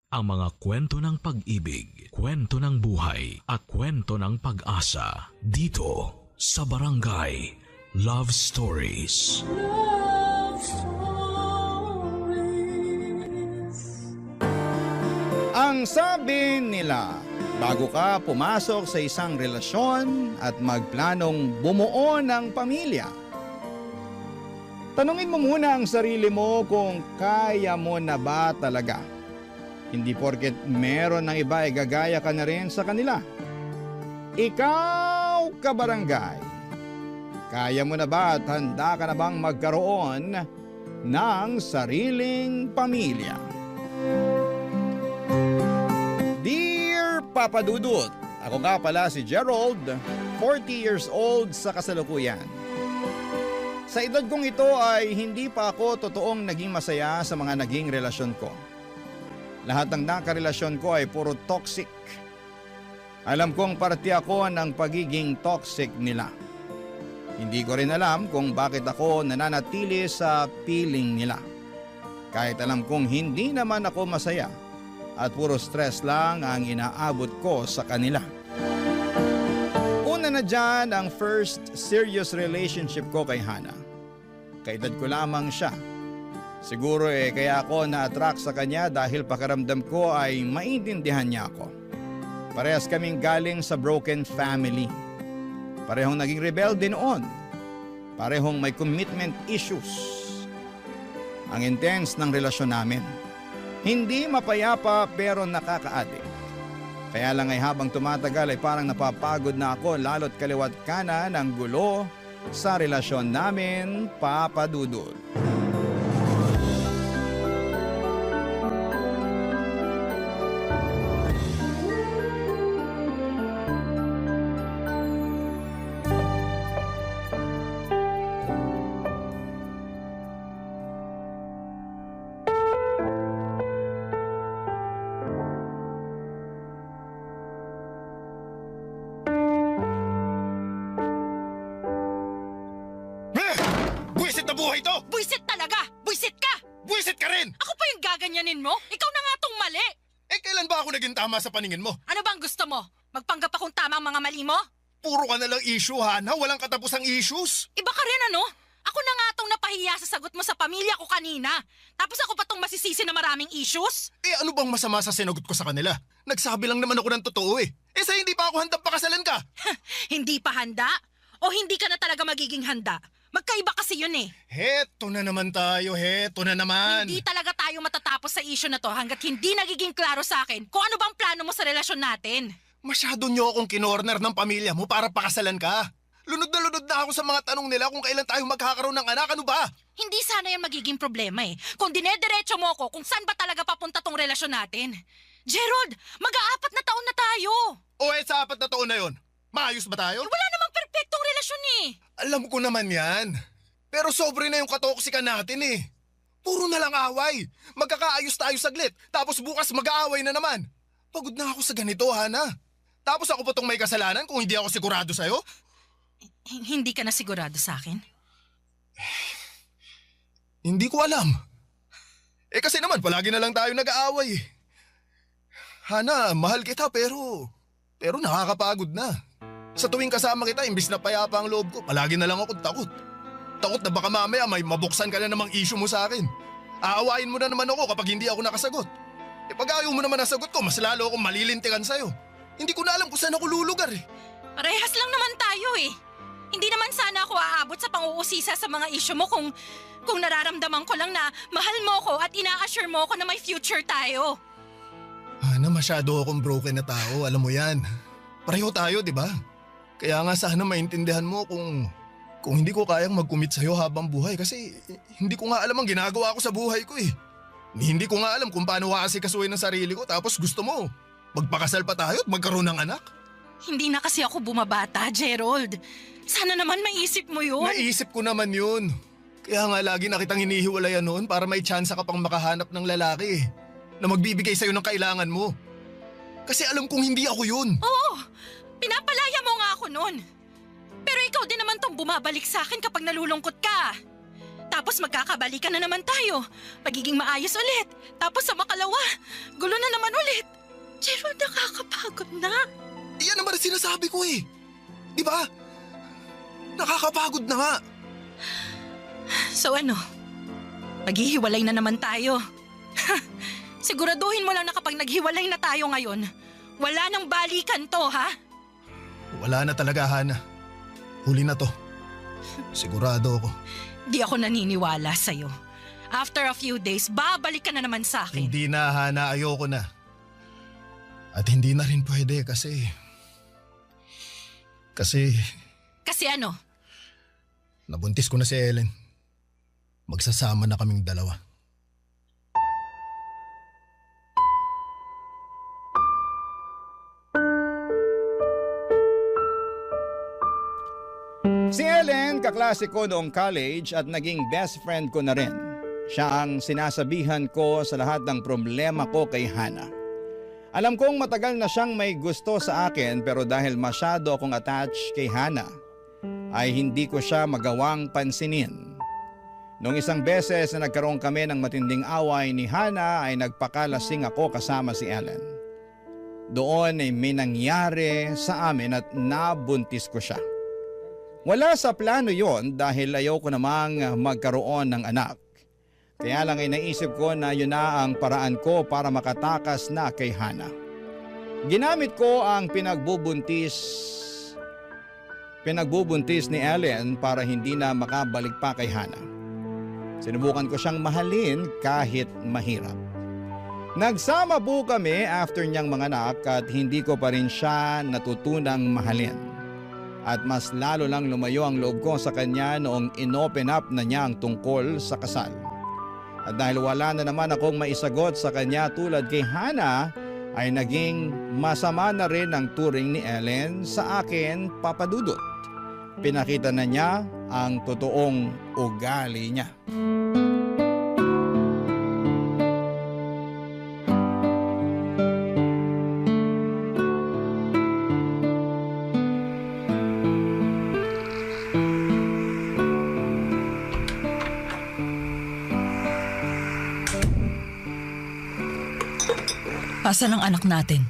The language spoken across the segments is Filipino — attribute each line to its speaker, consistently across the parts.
Speaker 1: ang mga kwento ng pag-ibig, kwento ng buhay at kwento ng pag-asa dito sa Barangay Love Stories.
Speaker 2: Love Stories.
Speaker 3: Ang sabi nila, bago ka pumasok sa isang relasyon at magplanong bumuo ng pamilya, tanungin mo muna ang sarili mo kung kaya mo na ba talaga. Hindi porket meron ng iba ay gagaya ka na rin sa kanila. Ikaw, kabarangay, kaya mo na ba at handa ka na bang magkaroon ng sariling pamilya? Dear Papa Dudut, ako nga pala si Gerald, 40 years old sa kasalukuyan. Sa edad kong ito ay hindi pa ako totoong naging masaya sa mga naging relasyon ko. Lahat ng nakarelasyon ko ay puro toxic. Alam kong parte ako ng pagiging toxic nila. Hindi ko rin alam kung bakit ako nananatili sa piling nila. Kahit alam kong hindi naman ako masaya at puro stress lang ang inaabot ko sa kanila. Una na dyan ang first serious relationship ko kay Hana. Kaedad ko lamang siya. Siguro kaya ako na-attract sa kanya dahil pakiramdam ko ay maintindihan niya ako. Parehas kaming galing sa broken family. Parehong naging rebelde noon. Parehong may commitment issues. Ang intense ng relasyon namin. Hindi mapayapa pero nakaka-addict. Kaya lang ay habang tumatagal ay parang napapagod na ako lalo't kaliwat kanan ng gulo sa relasyon namin, Papa Dudut.
Speaker 4: Buwisit na buhay to!
Speaker 5: Buisit talaga! Buisit ka!
Speaker 4: Buwisit ka rin!
Speaker 5: Ako pa yung gaganyanin mo? Ikaw na nga tong mali!
Speaker 4: Kailan ba ako naging tama sa paningin mo?
Speaker 5: Ano bang gusto mo? Magpanggap akong tama ang mga mali mo?
Speaker 4: Puro ka na lang issue, Hana. Walang katapusang issues.
Speaker 5: Iba ka rin ano? Ako na nga tong napahiya sa sagot mo sa pamilya ko kanina. Tapos ako pa tong masisisi na maraming issues?
Speaker 4: Ano bang masama sa sinagot ko sa kanila? Nagsabi lang naman ako ng totoo sa hindi pa ako handang pakasalan ka.
Speaker 5: Hindi pa handa? O hindi ka na talaga magiging handa? Magkaiba kasi yun
Speaker 4: Heto na naman tayo, heto na naman.
Speaker 5: Hindi talaga tayo matatapos sa issue na to hanggat hindi nagiging klaro sa akin kung ano bang plano mo sa relasyon natin.
Speaker 4: Masyado niyo akong kinorner ng pamilya mo para pakasalan ka. Lunod na ako sa mga tanong nila kung kailan tayo magkakaroon ng anak, ano ba?
Speaker 5: Hindi sana yan magiging problema Kung dinediretso mo ko kung saan ba talaga papunta tong relasyon natin. Gerald, mag-aapat na taon na tayo.
Speaker 4: Sa 4 na taon na yon, maayos ba tayo?
Speaker 5: Wala namang perpektong relasyon
Speaker 4: Alam ko naman yan. Pero sobre na yung katoksikan natin Puro na lang away. Magkakaayos tayo saglit, tapos bukas mag-aaway na naman. Pagod na ako sa ganito, Hana. Tapos ako pa tong may kasalanan kung hindi ako sigurado sa'yo?
Speaker 5: Hindi ka na sigurado sa akin?
Speaker 4: Hindi ko alam. Kasi naman, palagi na lang tayo nag-aaway. Hana, mahal kita pero nakakapagod na. Sa tuwing kasama kita, imbis na payapa ang loob ko, palagi na lang ako takot. Takot na baka mamaya may mabuksan ka na namang issue mo sa akin. Aawain mo na naman ako kapag hindi ako nakasagot. Pag ayaw mo naman nasagot ko, mas lalo akong malilintikan sa'yo. Hindi ko na alam kung saan ako lulugar
Speaker 5: Parehas lang naman tayo Hindi naman sana ako aabot sa pang-uusisa sa mga issue mo kung nararamdaman ko lang na mahal mo ko at ina-assure mo ko na may future tayo.
Speaker 4: Hana, masyado akong broken na tao, alam mo yan. Pareho tayo, di ba? Kaya nga sana maintindihan mo kung hindi ko kayang mag-commit sa'yo habang buhay kasi hindi ko nga alam ang ginagawa ko sa buhay ko Hindi ko nga alam kung paano aasikasuhin ng sarili ko tapos gusto mo, magpakasal pa tayo at magkaroon ng anak?
Speaker 5: Hindi na kasi ako bumabata, Gerald. Sana naman maisip mo yun.
Speaker 4: Naisip ko naman yun. Kaya nga lagi na kitang hinihiwalayan noon para may tsansa ka pang makahanap ng lalaki na magbibigay sa'yo ng kailangan mo. Kasi alam kong hindi ako yun.
Speaker 5: Oo, pinapalaya mo nga ako noon. Pero ikaw din naman tong bumabalik sa akin kapag nalulungkot ka. Tapos magkakabalikan na naman tayo. Pagiging maayos ulit. Tapos sa makalawa, gulo na naman Pero nakakapagod na.
Speaker 4: Iyan naman ang sinasabi ko eh. Di ba? Nakakapagod na nga.
Speaker 5: So ano? Maghihiwalay na naman tayo. Siguraduhin mo lang na kapag naghiwalay na tayo ngayon, wala nang balikan to, ha?
Speaker 4: Wala na talaga, Hana. Huli na to. Sigurado ako.
Speaker 5: Di ako naniniwala sa'yo. After a few days, babalik ka na naman sa akin.
Speaker 4: Hindi na, Hana. Ayoko na. At hindi na rin pwede kasi...
Speaker 5: Kasi ano?
Speaker 4: Nabuntis ko na si Ellen. Magsasama na kaming dalawa.
Speaker 3: Si Ellen, kaklase ko noong college at naging best friend ko na rin. Siya ang sinasabihan ko sa lahat ng problema ko kay Hana. Alam kong matagal na siyang may gusto sa akin pero dahil masyado akong attached kay Hana, ay hindi ko siya magawang pansinin. Noong isang beses na nagkaroon kami ng matinding away ni Hana ay nagpakalasing ako kasama si Ellen. Doon ay may nangyari sa amin at nabuntis ko siya. Wala sa plano yon dahil ayaw ko namang magkaroon ng anak. Kaya lang ay naisip ko na yun na ang paraan ko para makatakas na kay Hana. Ginamit ko ang pinagbubuntis ni Ellen para hindi na makabalik pa kay Hana. Sinubukan ko siyang mahalin kahit mahirap. Nagsama po kami after niyang manganak at hindi ko pa rin siya natutunang mahalin. At mas lalo lang lumayo ang loob ko sa kanya noong inopen up na niya ang tungkol sa kasal. At dahil wala na naman akong maisagot sa kanya tulad kay Hana, ay naging masama na rin ang turing ni Ellen sa akin, Papa Dudut. Pinakita na niya ang totoong ugali niya.
Speaker 6: Asan ang anak natin?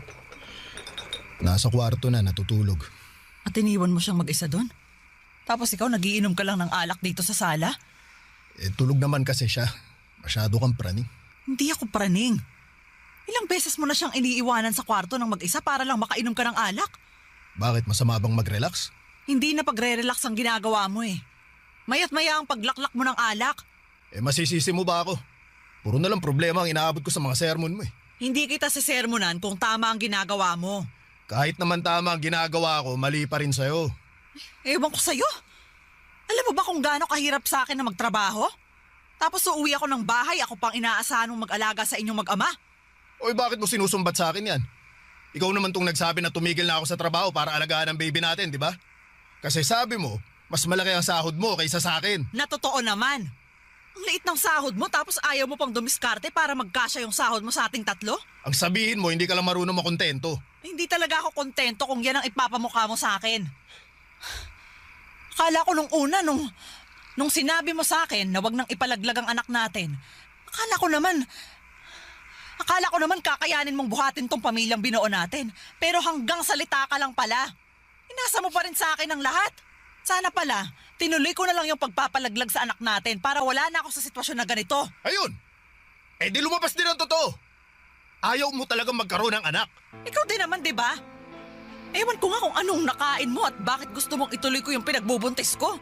Speaker 4: Nasa kwarto na, natutulog.
Speaker 6: At iniwan mo siyang mag-isa doon? Tapos ikaw nagiinom ka lang ng alak dito sa sala?
Speaker 4: Tulog naman kasi siya. Masyado kang praning.
Speaker 6: Hindi ako praning. Ilang beses mo na siyang iniiwanan sa kwarto ng mag-isa para lang makainom ka ng alak?
Speaker 4: Bakit, masama bang mag-relax?
Speaker 6: Hindi na pagre-relax ang ginagawa mo eh. Maya't maya ang paglaklak mo ng alak.
Speaker 4: Masisisi mo ba ako? Puro na lang problema ang inaabot ko sa mga sermon mo eh.
Speaker 6: Hindi kita sisermonan kung tama ang ginagawa mo.
Speaker 4: Kahit naman tama ang ginagawa ko, mali pa rin sa'yo.
Speaker 6: Ewan ko sa'yo. Alam mo ba kung gaano kahirap sa akin na magtrabaho? Tapos uuwi ako ng bahay, ako pang inaasahan mong mag-alaga sa inyong mag-ama.
Speaker 4: Oy, bakit mo sinusumbat sa akin yan? Ikaw naman tong nagsabi na tumigil na ako sa trabaho para alagaan ang baby natin, di ba? Kasi sabi mo, mas malaki ang sahod mo kaysa sa akin.
Speaker 6: Na totoo naman. Ang liit ng sahod mo tapos ayaw mo pang dumiskarte para magkasya yung sahod mo sa ating tatlo?
Speaker 4: Ang sabihin mo, hindi ka lang marunong makontento.
Speaker 6: Hindi talaga ako kontento kung yan ang ipapamukha mo sa akin. Akala ko nung una, nung sinabi mo sa akin na wag nang ipalaglag ang anak natin, akala ko naman kakayanin mong buhatin tong pamilyang binuo natin. Pero hanggang salita ka lang pala. Inasa mo pa rin sa akin ang lahat. Sana pala, tinuloy ko na lang yung pagpapalaglag sa anak natin para wala na ako sa sitwasyon na ganito.
Speaker 4: Ayun! Di lumabas din ang totoo. Ayaw mo talagang magkaroon ng anak.
Speaker 6: Ikaw din naman, di ba? Ewan ko nga kung anong nakain mo at bakit gusto mong ituloy ko yung pinagbubuntis ko.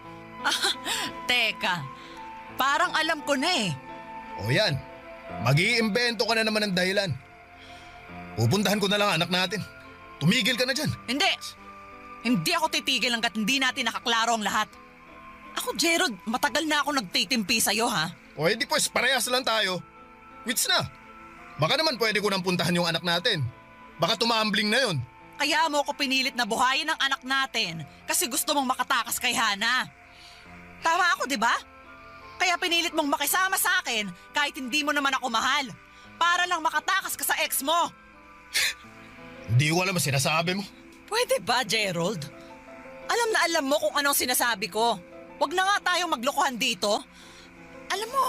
Speaker 6: Teka, parang alam ko na eh.
Speaker 4: O yan, mag-iimbento ka na naman ng dahilan. Pupuntahan ko na lang anak natin. Tumigil ka na dyan.
Speaker 6: Hindi ako titigil hanggat hindi natin nakaklaro ang lahat. Ako, Gerald, matagal na ako nagtitimpi sa'yo, ha?
Speaker 4: O di pues, parehas lang tayo. Wits na. Baka naman pwede ko nang puntahan yung anak natin. Baka tumambling na yun.
Speaker 6: Kaya mo ako pinilit na buhayin ang anak natin kasi gusto mong makatakas kay Hana. Tama ako, di ba? Kaya pinilit mong makisama sa akin kahit hindi mo naman ako mahal. Para lang makatakas ka sa ex mo.
Speaker 4: Hindi ko alam ang sinasabi mo.
Speaker 6: Pwede ba, Gerald? Alam na alam mo kung anong sinasabi ko. Huwag na nga tayong maglokohan dito. Alam mo,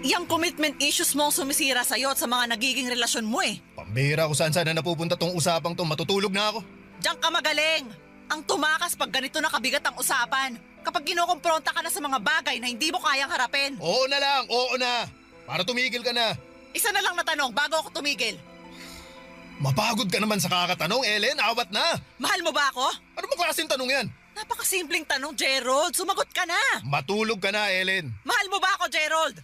Speaker 6: Yang commitment issues mo ang sumisira sa'yo at sa mga nagiging relasyon mo eh.
Speaker 4: Pambihira ko saan na napupunta tong usapang to. Matutulog na ako.
Speaker 6: Diyan ka magaling. Ang tumakas pag ganito na kabigat ang usapan. Kapag kinukumpronta ka na sa mga bagay na hindi mo kayang harapin.
Speaker 4: Oo na lang, oo na. Para tumigil ka na.
Speaker 6: Isa na lang na tanong bago ako tumigil.
Speaker 4: Mapagod ka naman sa kakatanong, Ellen. Awat na.
Speaker 6: Mahal mo ba ako?
Speaker 4: Ano bang klaseng tanong yan?
Speaker 6: Napakasimpleng tanong, Gerald. Sumagot ka na.
Speaker 4: Matulog ka na, Ellen.
Speaker 6: Mahal mo ba ako, Gerald?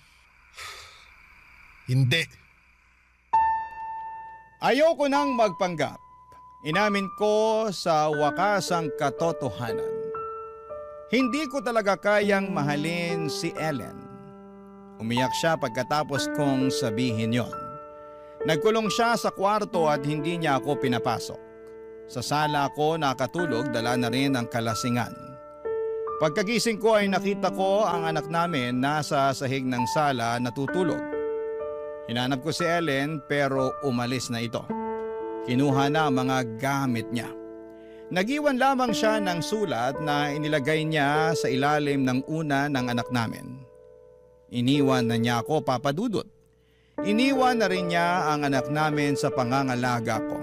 Speaker 4: Hindi.
Speaker 3: Ayoko nang magpanggap. Inamin ko sa wakas ang katotohanan. Hindi ko talaga kayang mahalin si Ellen. Umiyak siya pagkatapos kong sabihin yon. Nagkulong siya sa kwarto at hindi niya ako pinapasok. Sa sala ako nakatulog, dala na rin ang kalasingan. Pagkagising ko ay nakita ko ang anak namin nasa sahig ng sala natutulog. Hinanap ko si Ellen pero umalis na ito. Kinuha na ang mga gamit niya. Nagiwan lamang siya ng sulat na inilagay niya sa ilalim ng una ng anak namin. Iniwan na niya ako, Papa Dudut. Iniwan na rin niya ang anak namin sa pangangalaga ko.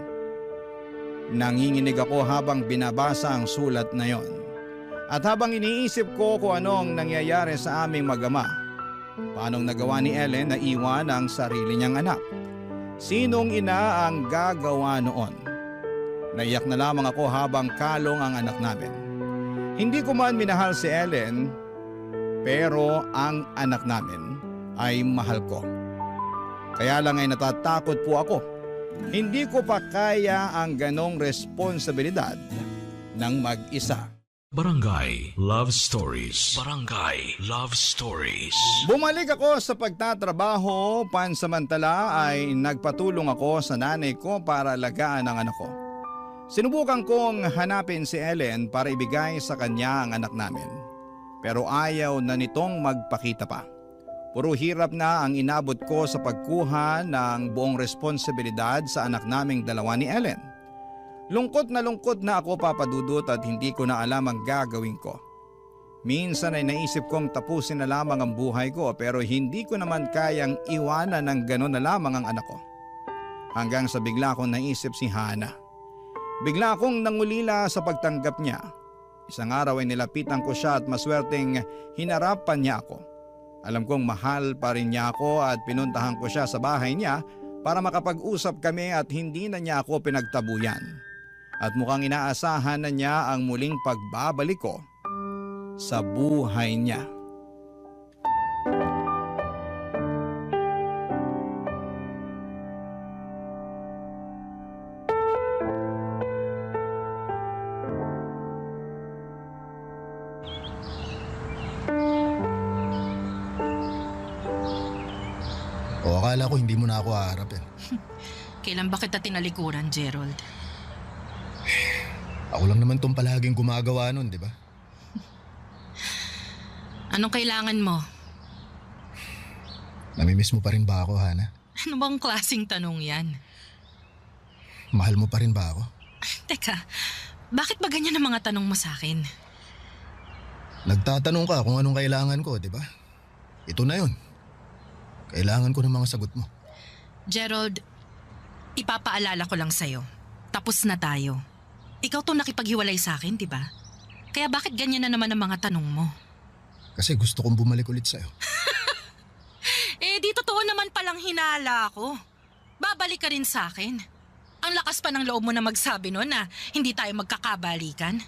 Speaker 3: Nanginginig ako habang binabasa ang sulat na yon. At habang iniisip ko kung anong nangyayari sa aming mag-ama. Paanong nagawa ni Ellen na iwan ang sarili niyang anak? Sinong ina ang gagawa noon? Naiyak na lamang ako habang kalong ang anak namin. Hindi ko man minahal si Ellen, pero ang anak namin ay mahal ko. Kaya lang ay natatakot po ako. Hindi ko pa kaya ang ganong responsibilidad ng mag-isa.
Speaker 1: Barangay Love Stories. Barangay Love Stories.
Speaker 3: Bumalik ako sa pagtatrabaho, pansamantala ay nagpatulong ako sa nanay ko para alagaan ang anak ko. Sinubukan kong hanapin si Ellen para ibigay sa kanya ang anak namin. Pero ayaw na nitong magpakita pa. Puro hirap na ang inabot ko sa pagkuha ng buong responsibilidad sa anak naming dalawa ni Ellen. Lungkot na ako, Papa Dudut, at hindi ko na alam ang gagawin ko. Minsan ay naisip kong tapusin na lamang ang buhay ko pero hindi ko naman kayang iwanan ng gano'n na lamang ang anak ko. Hanggang sa bigla akong naisip si Hana. Bigla akong nangulila sa pagtanggap niya. Isang araw ay nilapitan ko siya at maswerteng hinarapan niya ako. Alam kong mahal pa rin niya ako at pinuntahan ko siya sa bahay niya para makapag-usap kami at hindi na niya ako pinagtabuyan. At mukhang inaasahan na niya ang muling pagbabalik ko sa buhay niya.
Speaker 4: O akala ko hindi mo na ako haharapin.
Speaker 5: Kailan ba kita tinalikuran, Gerald?
Speaker 4: Ako lang naman tong palaging gumagawa nun, di ba?
Speaker 5: Anong kailangan mo?
Speaker 4: Namimiss mo pa rin ba ako, Hana?
Speaker 5: Ano bang klaseng tanong yan?
Speaker 4: Mahal mo pa rin ba ako?
Speaker 5: Teka, bakit ba ganyan ang mga tanong mo sa akin?
Speaker 4: Nagtatanong ka kung anong kailangan ko, di ba? Ito na yun. Kailangan ko ng mga sagot mo.
Speaker 5: Gerald, ipapaalala ko lang sa'yo. Tapos na tayo. Ikaw to nakipaghiwalay sa akin, di ba? Kaya bakit ganyan na naman ang mga tanong mo?
Speaker 4: Kasi gusto kong bumalik ulit sa'yo.
Speaker 5: Di totoo naman palang hinala ako. Babalik ka rin sa akin. Ang lakas pa ng loob mo na magsabi no na hindi tayo magkakabalikan.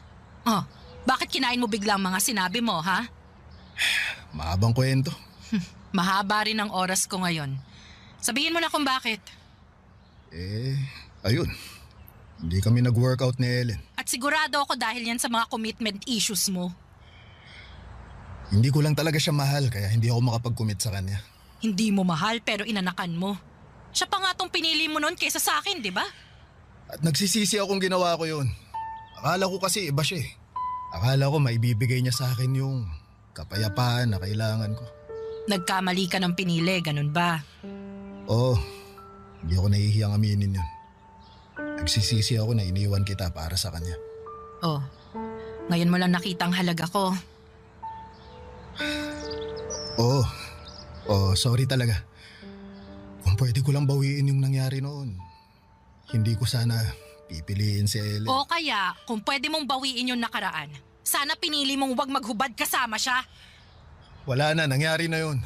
Speaker 5: Oh, bakit kinain mo biglang mga sinabi mo, ha?
Speaker 4: Mahabang kwento.
Speaker 5: Mahaba rin ang oras ko ngayon. Sabihin mo na kung bakit.
Speaker 4: Ayun. Hindi kami nag-workout ni Ellen.
Speaker 5: At sigurado ako dahil yan sa mga commitment issues mo.
Speaker 4: Hindi ko lang talaga siya mahal kaya hindi ako makapag-commit sa kanya.
Speaker 5: Hindi mo mahal pero inanakan mo. Siya pa nga tong pinili mo noon kaysa sa akin, di ba?
Speaker 4: At nagsisisi akong ginawa ko yun. Akala ko kasi iba siya eh. Akala ko maibibigay niya sa akin yung kapayapaan na kailangan ko.
Speaker 5: Nagkamali ka ng pinili, ganun ba?
Speaker 4: Oo. Hindi ako nahihiyang aminin yun. Nagsisisi ako na iniwan kita para sa kanya.
Speaker 5: Oh, ngayon mo lang nakita ang halaga ko.
Speaker 4: Oo. Oh, sorry talaga. Kung pwede ko lang bawiin yung nangyari noon, hindi ko sana pipiliin si Ellen.
Speaker 5: O kaya, kung pwede mong bawiin yung nakaraan, sana pinili mong wag maghubad kasama siya.
Speaker 4: Wala na, nangyari na yun.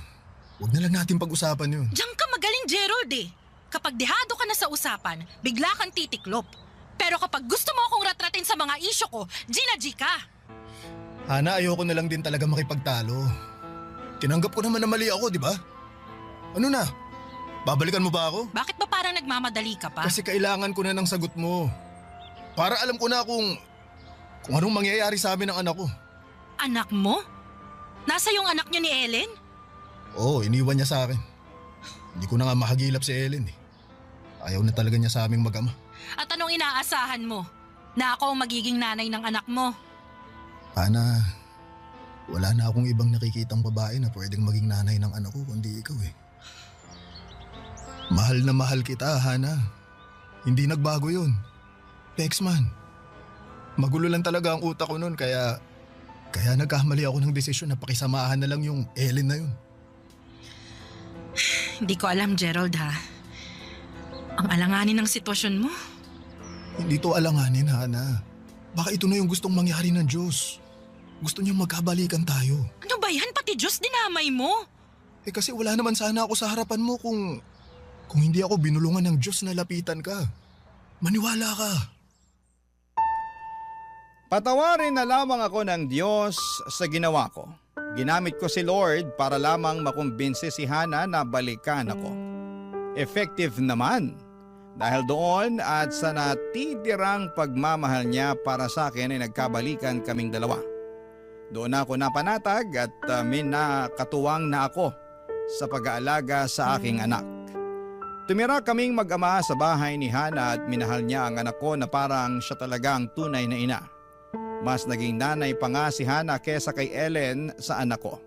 Speaker 4: Huwag na lang natin pag-usapan yun.
Speaker 5: Diyan ka magaling, Gerald eh. Kapag dehado ka na sa usapan, bigla kang titiklop. Pero kapag gusto mo akong ratratin sa mga isyo ko, G ka.
Speaker 4: Hana, ayoko na lang din talaga makipagtalo. Tinanggap ko naman na mali ako, di ba? Ano na? Babalikan mo ba ako?
Speaker 5: Bakit ba parang nagmamadali ka pa?
Speaker 4: Kasi kailangan ko na ng sagot mo. Para alam ko na kung anong mangyayari sa amin ng anak ko.
Speaker 5: Anak mo? Nasa yung anak niyo ni Ellen?
Speaker 4: Oo, iniwan niya sa akin. Hindi ko na nga mahagilap si Ellen eh. Ayaw na talaga niya sa aming mag-ama.
Speaker 5: At anong inaasahan mo? Na ako ang magiging nanay ng anak mo?
Speaker 4: Hana, wala na akong ibang nakikitang babae na pwedeng maging nanay ng anak ko kundi ikaw eh. Mahal na mahal kita, Hana. Hindi nagbago yun. Pexman, magulo lang talaga ang utak ko noon kaya nagkamali ako ng desisyon na pakisamahan na lang yung Ellen na yun.
Speaker 5: Hindi ko alam, Gerald ha. Ang alanganin ng sitwasyon mo.
Speaker 4: Hindi to alanganin, Hana. Baka ito na yung gustong mangyari ng Diyos. Gusto niyang magkabalikan tayo.
Speaker 5: Ano ba yan? Pati Diyos dinamay mo.
Speaker 4: Eh kasi wala naman sana ako sa harapan mo kung hindi ako binulungan ng Diyos na lapitan ka. Maniwala ka.
Speaker 3: Patawarin na lamang ako ng Diyos sa ginawa ko. Ginamit ko si Lord para lamang makumbinsi si Hana na balikan ako. Effective naman. Dahil doon at sa natitirang pagmamahal niya para sa akin ay nagkabalikan kaming dalawa. Doon ako napanatag at minakatuwang na ako sa pag-aalaga sa aking anak. Tumira kaming mag-ama sa bahay ni Hana at minahal niya ang anak ko na parang siya talagang tunay na ina. Mas naging nanay pa nga si Hana kesa kay Ellen sa anak ko.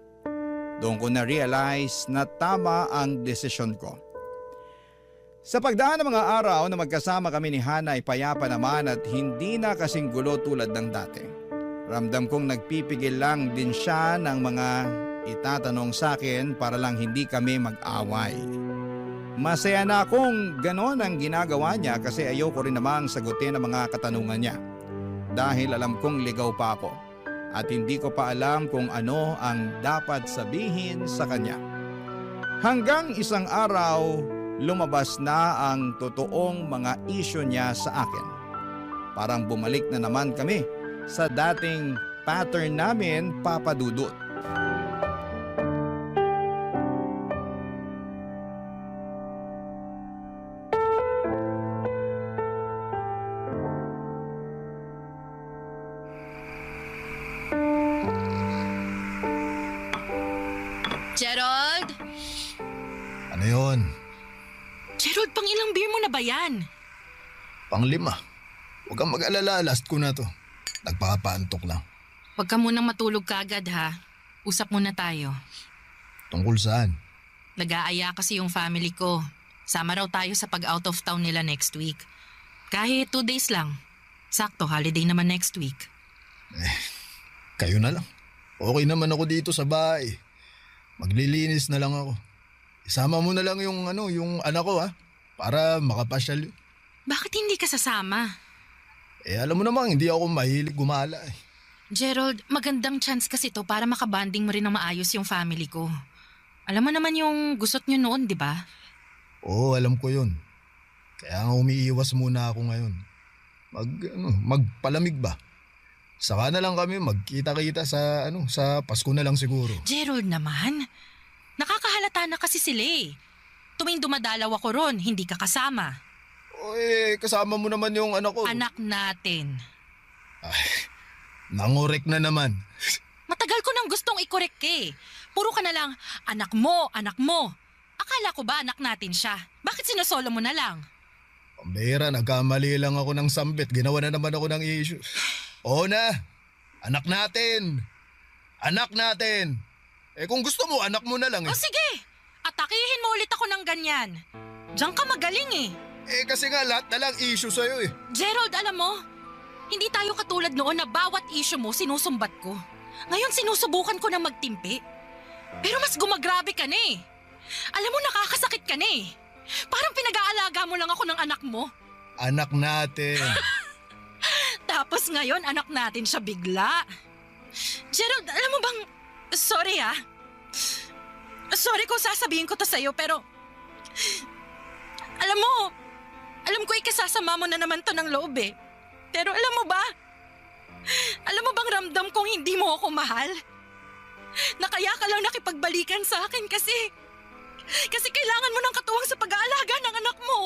Speaker 3: Doon ko na-realize na tama ang desisyon ko. Sa pagdaan ng mga araw na magkasama kami ni Hana ay payapa naman at hindi na kasing gulo tulad ng dati. Ramdam kong nagpipigil lang din siya ng mga itatanong sa akin para lang hindi kami mag-away. Masaya na akong ganon ang ginagawa niya kasi ayoko rin namang sagutin ang mga katanungan niya. Dahil alam kong ligaw pa ako at hindi ko pa alam kung ano ang dapat sabihin sa kanya. Hanggang isang araw, lumabas na ang totoong mga isyu niya sa akin. Parang bumalik na naman kami sa dating pattern namin, Papa Dudut.
Speaker 5: Gerald?
Speaker 4: Ano yun?
Speaker 5: Gerald, pang ilang beer mo na ba yan?
Speaker 4: Pang-5. Huwag kang mag-alala, last ko na to. Nagpapaantok lang.
Speaker 5: Huwag ka munang matulog kagad ha. Usap muna tayo.
Speaker 4: Tungkol saan?
Speaker 5: Nag-aaya kasi yung family ko. Sama raw tayo sa pag-out of town nila next week. Kahit 2 days lang. Sakto, holiday naman next week.
Speaker 4: Kayo na lang. Okay naman ako dito sa bahay. Maglilinis na lang ako. Isama mo na lang yung anak ko ha. Para makapasyal.
Speaker 5: Bakit hindi ka sasama?
Speaker 4: Alam mo namang hindi ako mahilig gumala eh.
Speaker 5: Gerald, magandang chance kasi to para makabanding mo rin ng maayos yung family ko. Alam mo naman yung gusot nyo noon, di ba?
Speaker 4: Oo, alam ko yun. Kaya nga umiiwas muna ako ngayon. Magpalamig ba? Saka na lang kami magkita-kita sa Pasko na lang siguro.
Speaker 5: Gerald naman, nakakahalata na kasi sila eh. Tuwing dumadalaw ako ron, hindi ka kasama.
Speaker 4: Kasama mo naman yung anak ko.
Speaker 5: Anak natin.
Speaker 4: Nangurek na naman.
Speaker 5: Matagal ko nang gustong i-correct eh. Puro ka na lang, anak mo, anak mo. Akala ko ba anak natin siya? Bakit sinusolo mo na lang?
Speaker 4: Pambira, nagkamali lang ako ng sambit. Ginawa na naman ako ng issue. Oo na, anak natin. Anak natin. Kung gusto mo, anak mo na lang eh.
Speaker 5: O sige, atakihin mo ulit ako ng ganyan. Diyan ka magaling eh.
Speaker 4: Kasi nga lahat na lang issue sa'yo eh.
Speaker 5: Gerald, alam mo, hindi tayo katulad noon na bawat issue mo sinusumbat ko. Ngayon sinusubukan ko na magtimpi. Pero mas gumagrabe ka na eh. Alam mo, nakakasakit ka na eh. Parang pinag-aalaga mo lang ako ng anak mo.
Speaker 4: Anak natin.
Speaker 5: Tapos ngayon, anak natin siya bigla. Gerald, alam mo bang... Sorry ah. Sorry kung sasabihin ko to sa'yo, pero... Alam ko ikasasama mo na naman to ng loob eh. Pero alam mo ba? Alam mo bang ramdam kong hindi mo ako mahal? Na kaya ka lang nakipagbalikan sa akin kasi kailangan mo ng katuwang sa pag-aalaga ng anak mo.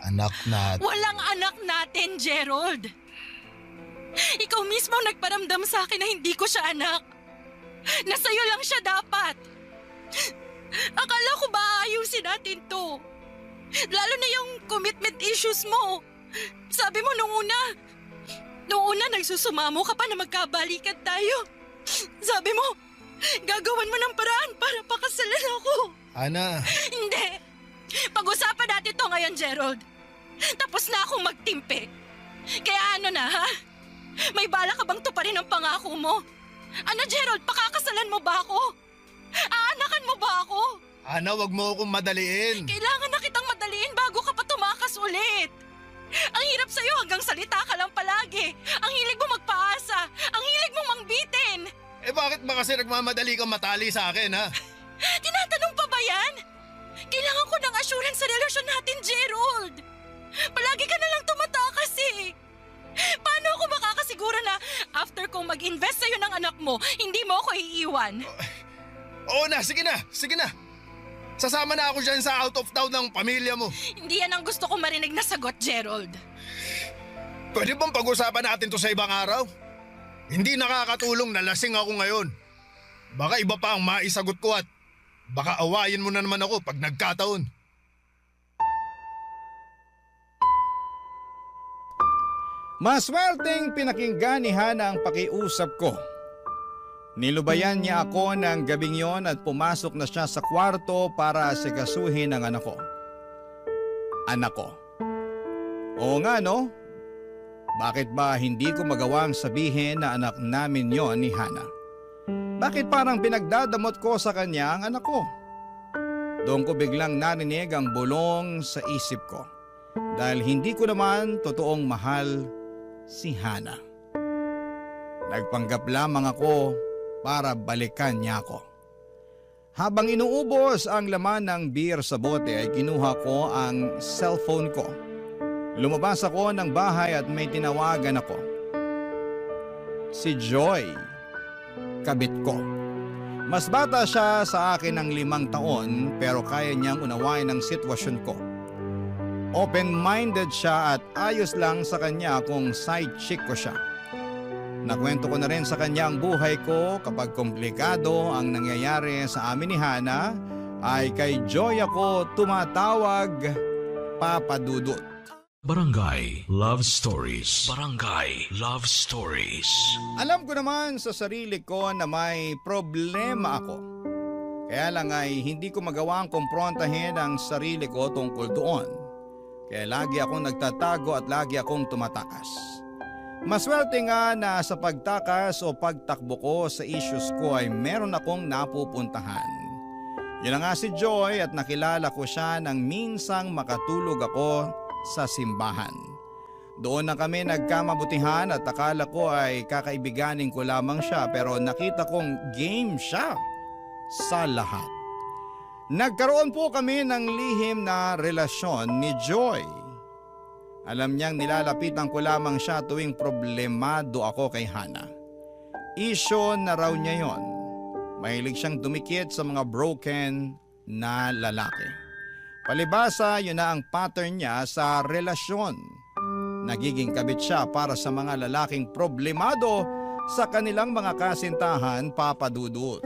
Speaker 4: Anak natin.
Speaker 5: Walang anak natin, Gerald. Ikaw mismo nagparamdam sa akin na hindi ko siya anak. Na sa'yo lang siya dapat. Akala ko ba ayusin natin to? Lalo na yung commitment issues mo. Sabi mo nung una nagsusumamo ka pa na magkabalikan tayo. Sabi mo, gagawan mo ng paraan para pakasalan ako.
Speaker 4: Ana,
Speaker 5: Hindi. Pag-usapan natin to ngayon, Gerald. Tapos na akong magtimpi. Kaya ano na, ha? May bala ka bang tuparin ang pangako mo? Ano, Gerald, pakakasalan mo ba ako? Aanakan mo ba ako?
Speaker 4: Ana, wag mo akong madaliin.
Speaker 5: Kailangan na kitang madaliin bago ka pa tumakas ulit. Ang hirap sa'yo hanggang salita ka lang palagi. Ang hilig mo magpaasa. Ang hilig mo mangbitin.
Speaker 4: Eh bakit ba kasi nagmamadali kang matali sa akin, ha?
Speaker 5: Tinatanong pa ba yan? Kailangan ko ng assurance sa relasyon natin, Gerald. Palagi ka na lang tumatakas eh. Paano ako makakasiguro na after kong mag-invest sa'yo ng anak mo, hindi mo ako iiwan?
Speaker 4: Oo na, sige na, sige na. Sasama na ako dyan sa out of town ng pamilya mo.
Speaker 5: Hindi yan ang gusto kong marinig na sagot, Gerald.
Speaker 4: Pwede bang pag-usapan natin to sa ibang araw? Hindi nakakatulong na lasing ako ngayon. Baka iba pa ang maisagot ko at baka awayin mo na naman ako pag nagkataon.
Speaker 3: Maswerteng pinakinggan ni Hana ang pakiusap ko. Nilubayan niya ako ng gabing yon at pumasok na siya sa kwarto para asikasuhin ang anak ko. Anak ko. Oo nga no? Bakit ba hindi ko magawang sabihin na anak namin yon ni Hana? Bakit parang pinagdadamot ko sa kanya ang anak ko? Doon ko biglang narinig ang bulong sa isip ko dahil hindi ko naman totoong mahal si Hana. Nagpanggap lamang ako para balikan niya ako. Habang inuubos ang laman ng beer sa bote ay kinuha ko ang cellphone ko. Lumabas ako ng bahay at may tinawagan ako. Si Joy, kabit ko. Mas bata siya sa akin ng 5 taon pero kaya niyang unawain ang sitwasyon ko. Open-minded siya at ayos lang sa kanya kung side chick ko siya. Nakwento ko na rin sa kanya ang buhay ko kapag komplikado ang nangyayari sa amin ni Hana ay kay Joy ako tumatawag Papa Dudut.
Speaker 1: Barangay Love Stories. Barangay Love Stories.
Speaker 3: Alam ko naman sa sarili ko na may problema ako. Kaya lang ay hindi ko magawang kumprontahin ang sarili ko tungkol doon. Kaya lagi akong nagtatago at lagi akong tumatakas. Maswerte nga na sa pagtakas o pagtakbo ko sa issues ko ay meron akong napupuntahan. Yun na nga si Joy at nakilala ko siya nang minsang makatulog ako sa simbahan. Doon na kami nagkamabutihan at akala ko ay kakaibiganin ko lamang siya pero nakita kong game siya sa lahat. Nagkaroon po kami ng lihim na relasyon ni Joy. Alam niyang nilalapitan ko lamang siya tuwing problemado ako kay Hana. Isyo na raw niya yon. Mahilig siyang dumikit sa mga broken na lalaki. Palibasa, yun na ang pattern niya sa relasyon. Nagiging kabit siya para sa mga lalaking problemado sa kanilang mga kasintahan, Papa Dudut.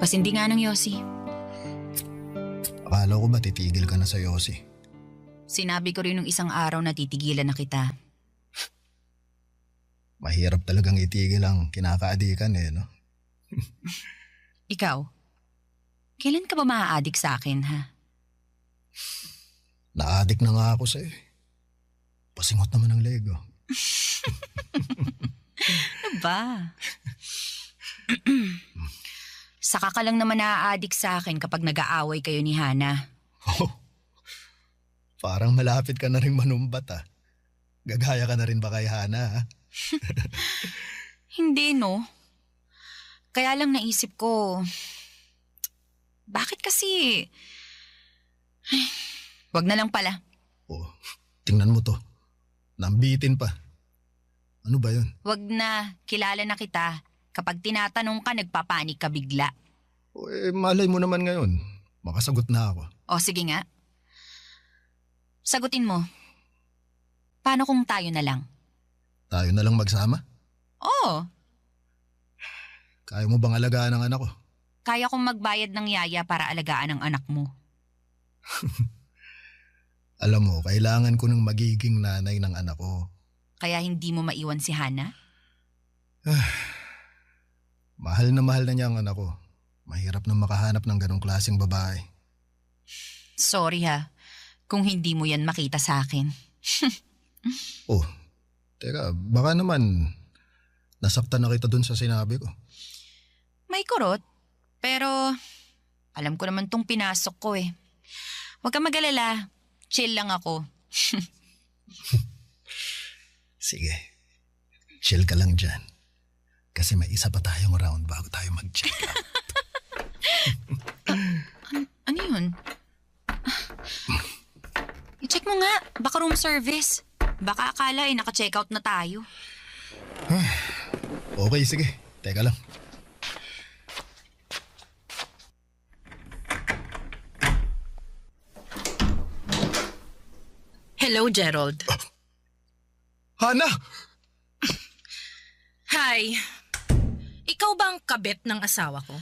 Speaker 7: Pasindi nga ng Yossi.
Speaker 4: Akala ko ba titigil ka na sa Yossi?
Speaker 7: Sinabi ko rin nung isang araw na titigilan na kita.
Speaker 4: Mahirap talagang itigil ang kinakaadikan no?
Speaker 7: Ikaw, kailan ka ba maa-addict sa akin, ha?
Speaker 4: Na-addict na nga ako sa'yo. Pasingot naman ang Lego.
Speaker 7: Ano ba? Saka ka lang naman na-addict sa akin kapag nag-aaway kayo ni Hana.
Speaker 4: Oh, parang malapit ka na rin manumbat ah. Gagaya ka na rin ba kay Hana ha?
Speaker 7: Hindi, no? Kaya lang naisip ko, bakit kasi... Ay, wag na lang pala.
Speaker 4: Oh, tingnan mo to. Nambitin pa. Ano ba yun?
Speaker 7: Wag na, kilala na kita. Kapag tinatanong ka, nagpapanik ka bigla.
Speaker 4: Oh, malay mo naman ngayon. Makasagot na ako.
Speaker 7: O sige nga. Sagutin mo. Paano kung tayo na lang?
Speaker 4: Tayo na lang magsama?
Speaker 7: Oo,
Speaker 4: Kaya mo bang alagaan ang anak ko?
Speaker 7: kaya kong magbayad ng yaya para alagaan ang anak mo.
Speaker 4: Alam mo, kailangan ko ng magiging nanay ng anak ko.
Speaker 7: Kaya hindi mo maiwan si Hana?
Speaker 4: Mahal na niya ang anak ko. Mahirap na makahanap ng ganong klaseng babae.
Speaker 7: Sorry ha, kung hindi mo yan makita sa akin.
Speaker 4: Oh, teka, baka naman nasaktan na kita dun sa sinabi ko.
Speaker 7: May kurot, pero alam ko naman tong pinasok ko eh. Huwag kang mag-alala, chill lang ako.
Speaker 4: Sige, chill ka lang dyan. Kasi may isa pa tayong round bago tayo mag-check out.
Speaker 7: Ano yun? I-check mo nga, baka room service. Baka akala naka-check out na tayo.
Speaker 4: Okay, sige. Teka lang.
Speaker 5: Hello, Gerald.
Speaker 4: Hana!
Speaker 5: Hi. Ikaw ba ang kabet ng asawa ko?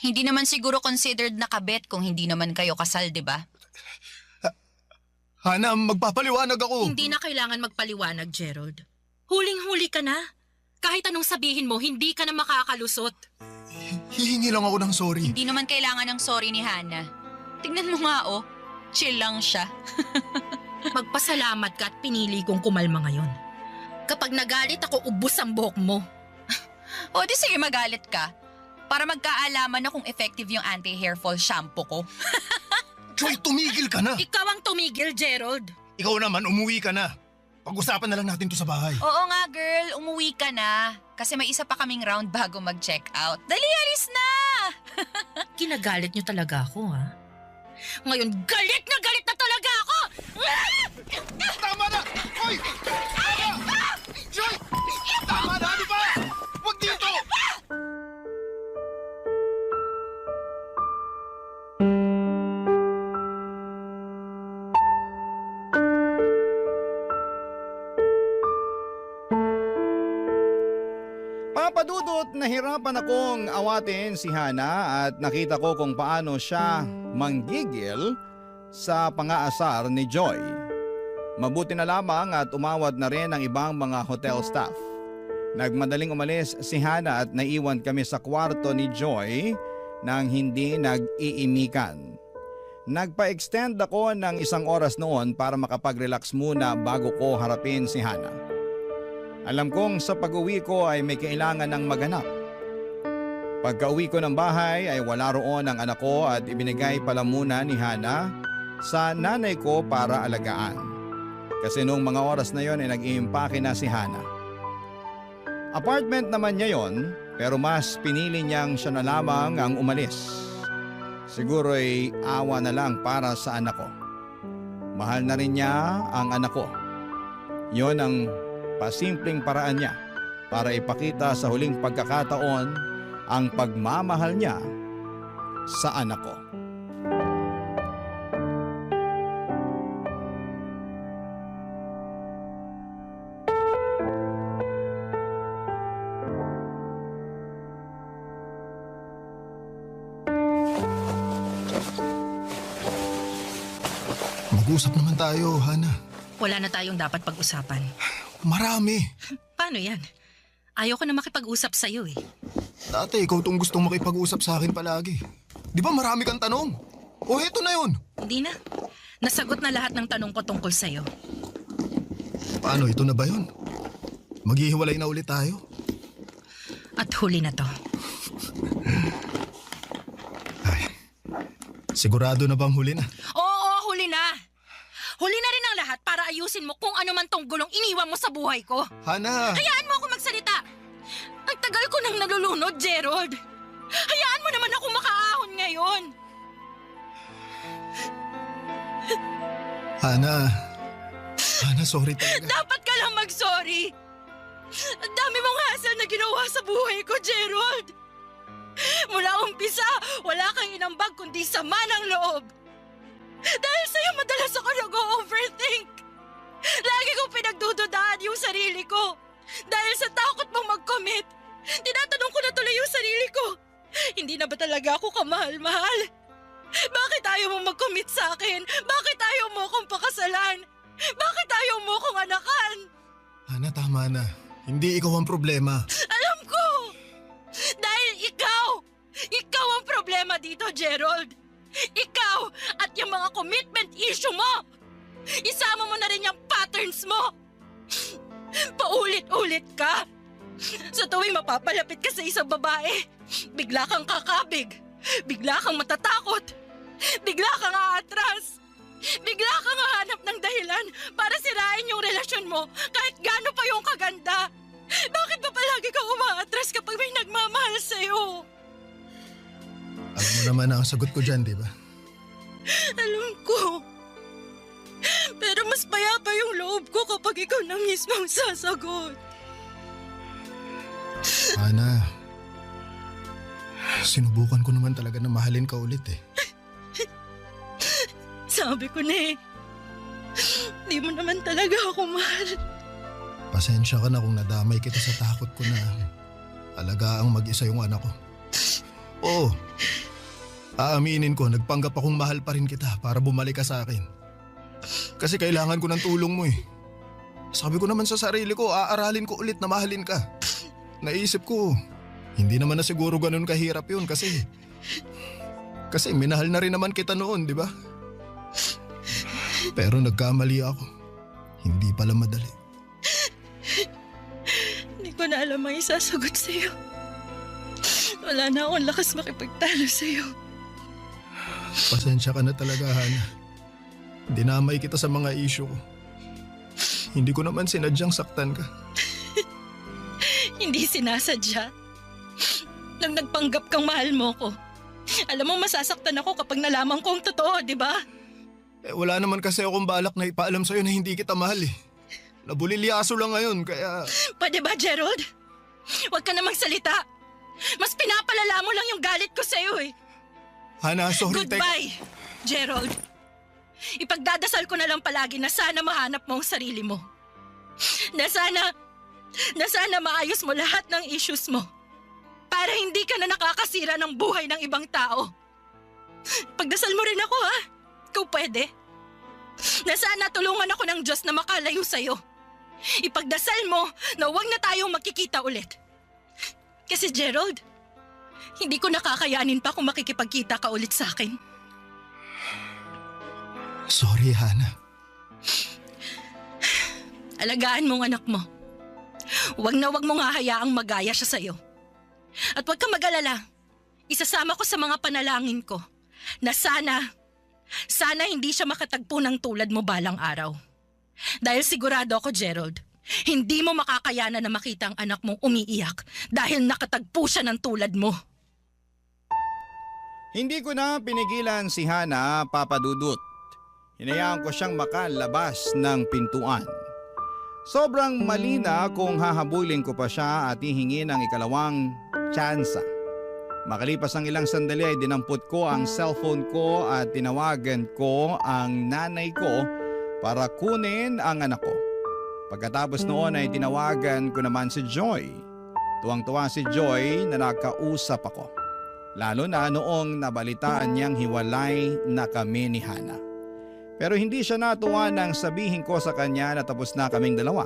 Speaker 7: Hindi naman siguro considered na kabet kung hindi naman kayo kasal, di ba?
Speaker 4: Hana, magpapaliwanag ako.
Speaker 5: Hindi na kailangan magpaliwanag, Gerald. Huling-huli ka na. Kahit anong sabihin mo, hindi ka na makakalusot.
Speaker 4: Hihingi lang ako ng sorry.
Speaker 7: Hindi naman kailangan ng sorry ni Hana. Tignan mo nga oh, chill lang siya.
Speaker 5: Magpasalamat ka at pinili kong kumalma ngayon. Kapag nagalit ako, ubus ang buhok mo.
Speaker 7: O di sige magalit ka. Para magkaalaman na kung effective yung anti-hair fall shampoo ko.
Speaker 4: Joy, tumigil ka na.
Speaker 5: Ikaw ang tumigil, Gerald.
Speaker 4: Ikaw naman, umuwi ka na. Pag-usapan na lang natin to sa bahay.
Speaker 7: Oo nga girl, umuwi ka na. Kasi may isa pa kaming round bago mag-check out. Dali, alis na!
Speaker 5: Kinagalit niyo talaga ako, ha? Ngayon, galit na talaga ako!
Speaker 4: Tama na! Hoy! Joy! Tama na! Ano ba? Huwag dito!
Speaker 3: Papadudot, nahirapan akong awatin si Hana at nakita ko kung paano siya manggigil sa pangaasar ni Joy. Mabuti na lamang at umawat na rin ang ibang mga hotel staff. Nagmadaling umalis si Hana at naiwan kami sa kwarto ni Joy nang hindi nag-iimikan. Nagpa-extend ako ng 1 oras noon para makapag-relax muna bago ko harapin si Hana. Alam kong sa pag-uwi ko ay may kailangan ng maganap. Pagka-uwi ko ng bahay ay wala roon ang anak ko at ibinigay pala muna ni Hana sa nanay ko para alagaan. Kasi noong mga oras na yon ay nag-iimpake na si Hana. Apartment naman niya yon pero mas pinili niyang siya na lamang ang umalis. Siguro ay awa na lang para sa anak ko. Mahal na rin niya ang anak ko. Yon ang pasimpleng paraan niya para ipakita sa huling pagkakataon ang pagmamahal niya sa anak ko.
Speaker 4: Mag-usap naman tayo, Hana.
Speaker 5: Wala na tayong dapat pag-usapan.
Speaker 4: Marami.
Speaker 5: Paano yan? Ayoko na makipag-usap sa'yo eh.
Speaker 4: Dati ikaw tong gustong makipag-usap sa akin palagi. Di ba marami kang tanong? O heto na yun.
Speaker 5: Hindi na. Nasagot na lahat ng tanong ko tungkol sa'yo.
Speaker 4: Paano, ito na ba yun? Maghihiwalay na ulit tayo?
Speaker 5: At huli na to.
Speaker 4: Ay, sigurado na bang huli na?
Speaker 5: Oo, huli na. Huli na rin ang lahat para ayusin mo kung ano man tong gulong iniwan mo sa buhay ko.
Speaker 4: Hana!
Speaker 5: Hayaan mo ako magsalita. Ang tagal ko nang nalulunod, Gerald. Hayaan mo naman ako makaahon ngayon.
Speaker 4: Hana, sorry talaga.
Speaker 5: Dapat ka lang mag-sorry. Ang dami mong hassle na ginawa sa buhay ko, Gerald. Mula umpisa, wala kang inambag kundi sama ng loob. Dahil sa'yo madalas ako nag-overthink. Lagi kong pinagdududaan yung sarili ko. Dahil sa takot mong mag-commit, tinatanong ko na tuloy yung sarili ko. Hindi na ba talaga ako kamahal-mahal? Bakit ayaw mo mag-commit sa akin? Bakit ayaw mo akong pakasalan? Bakit ayaw mo akong anakan?
Speaker 4: Hana, tama na. Hindi ikaw ang problema.
Speaker 5: Alam ko! Dahil ikaw ang problema dito, Gerald. Ikaw at yung mga commitment issue mo. Isama mo na rin yung patterns mo. Paulit-ulit ka. Sa tuwing mapapalapit ka sa isang babae, bigla kang kakabig. Bigla kang matatakot. Bigla kang aatras. Bigla kang hahanap ng dahilan para sirain yung relasyon mo kahit gaano pa yung kaganda. Bakit ba palagi kang umaatras kapag may nagmamahal sa'yo?
Speaker 4: Alam mo naman ang sagot ko dyan, di ba?
Speaker 5: Alam ko. Pero mas payapa yung loob ko kapag ikaw na mismo ang sasagot.
Speaker 4: Hana, sinubukan ko naman talaga na mahalin ka ulit eh.
Speaker 5: Sabi ko na eh. Di mo naman talaga ako mahal.
Speaker 4: Pasensya ka na kung nadamay kita sa takot ko na alagaang mag-isa yung anak ko. Oo, aaminin ko, nagpanggap akong mahal pa rin kita para bumalik ka sa akin. Kasi kailangan ko ng tulong mo eh. Sabi ko naman sa sarili ko, aaralin ko ulit na mahalin ka. Naisip ko, hindi naman na siguro ganun kahirap yun kasi minahal na rin naman kita noon, di ba? Pero nagkamali ako. Hindi pala madali.
Speaker 5: Hindi ko na alam ang isasagot sa'yo. Wala na akong lakas makipagtalo sa'yo.
Speaker 4: Pasensya ka na talaga, Hana. Dinamay kita sa mga issue ko. Hindi ko naman sinadyang saktan ka.
Speaker 5: Hindi sinasadya. Nang nagpanggap kang mahal mo ko. Alam mo, masasaktan ako kapag nalaman ko ang totoo, di ba?
Speaker 4: Wala naman kasi akong balak na ipaalam sa'yo na hindi kita mahal eh. Nabulilyaso lang ngayon, kaya...
Speaker 5: Pwede ba, Gerald? Huwag ka na magsalita. Mas pinapalala mo lang yung galit ko sa'yo eh.
Speaker 4: Hana, sorry.
Speaker 5: Goodbye, Gerald. Ipagdadasal ko na lang palagi na sana mahanap mo ang sarili mo. Na sana maayos mo lahat ng issues mo. Para hindi ka na nakakasira ng buhay ng ibang tao. Pagdasal mo rin ako, ha? Ikaw pwede. Na sana tulungan ako ng Diyos na makalayo sa'yo. Ipagdasal mo na huwag na tayong magkikita ulit. Kasi Gerald, hindi ko nakakayanin pa kung makikipagkita ka ulit sa akin.
Speaker 4: Sorry, Hana.
Speaker 5: Alagaan mo ang anak mo. Huwag na huwag mong hahayaang magaya siya sa'yo. At huwag kang mag-alala. Isasama ko sa mga panalangin ko na sana hindi siya makatagpo ng tulad mo balang araw. Dahil sigurado ako, Gerald, hindi mo makakayanan na makita ang anak mong umiiyak dahil nakatagpo siya ng tulad mo.
Speaker 3: Hindi ko na pinigilan si Hana, Papa Dudut. Hinayaan ko siyang makalabas ng pintuan. Sobrang mali na kung hahabulin ko pa siya at hihingin ang ikalawang tsansa. Makalipas ang ilang sandali ay dinampot ko ang cellphone ko at tinawagan ko ang nanay ko para kunin ang anak ko. Pagkatapos noon ay tinawagan ko naman si Joy. Tuwang-tuwa si Joy na nakausap ako. Lalo na noong nabalitaan niyang hiwalay na kami ni Hana. Pero hindi siya natuwa nang sabihin ko sa kanya na tapos na kaming dalawa.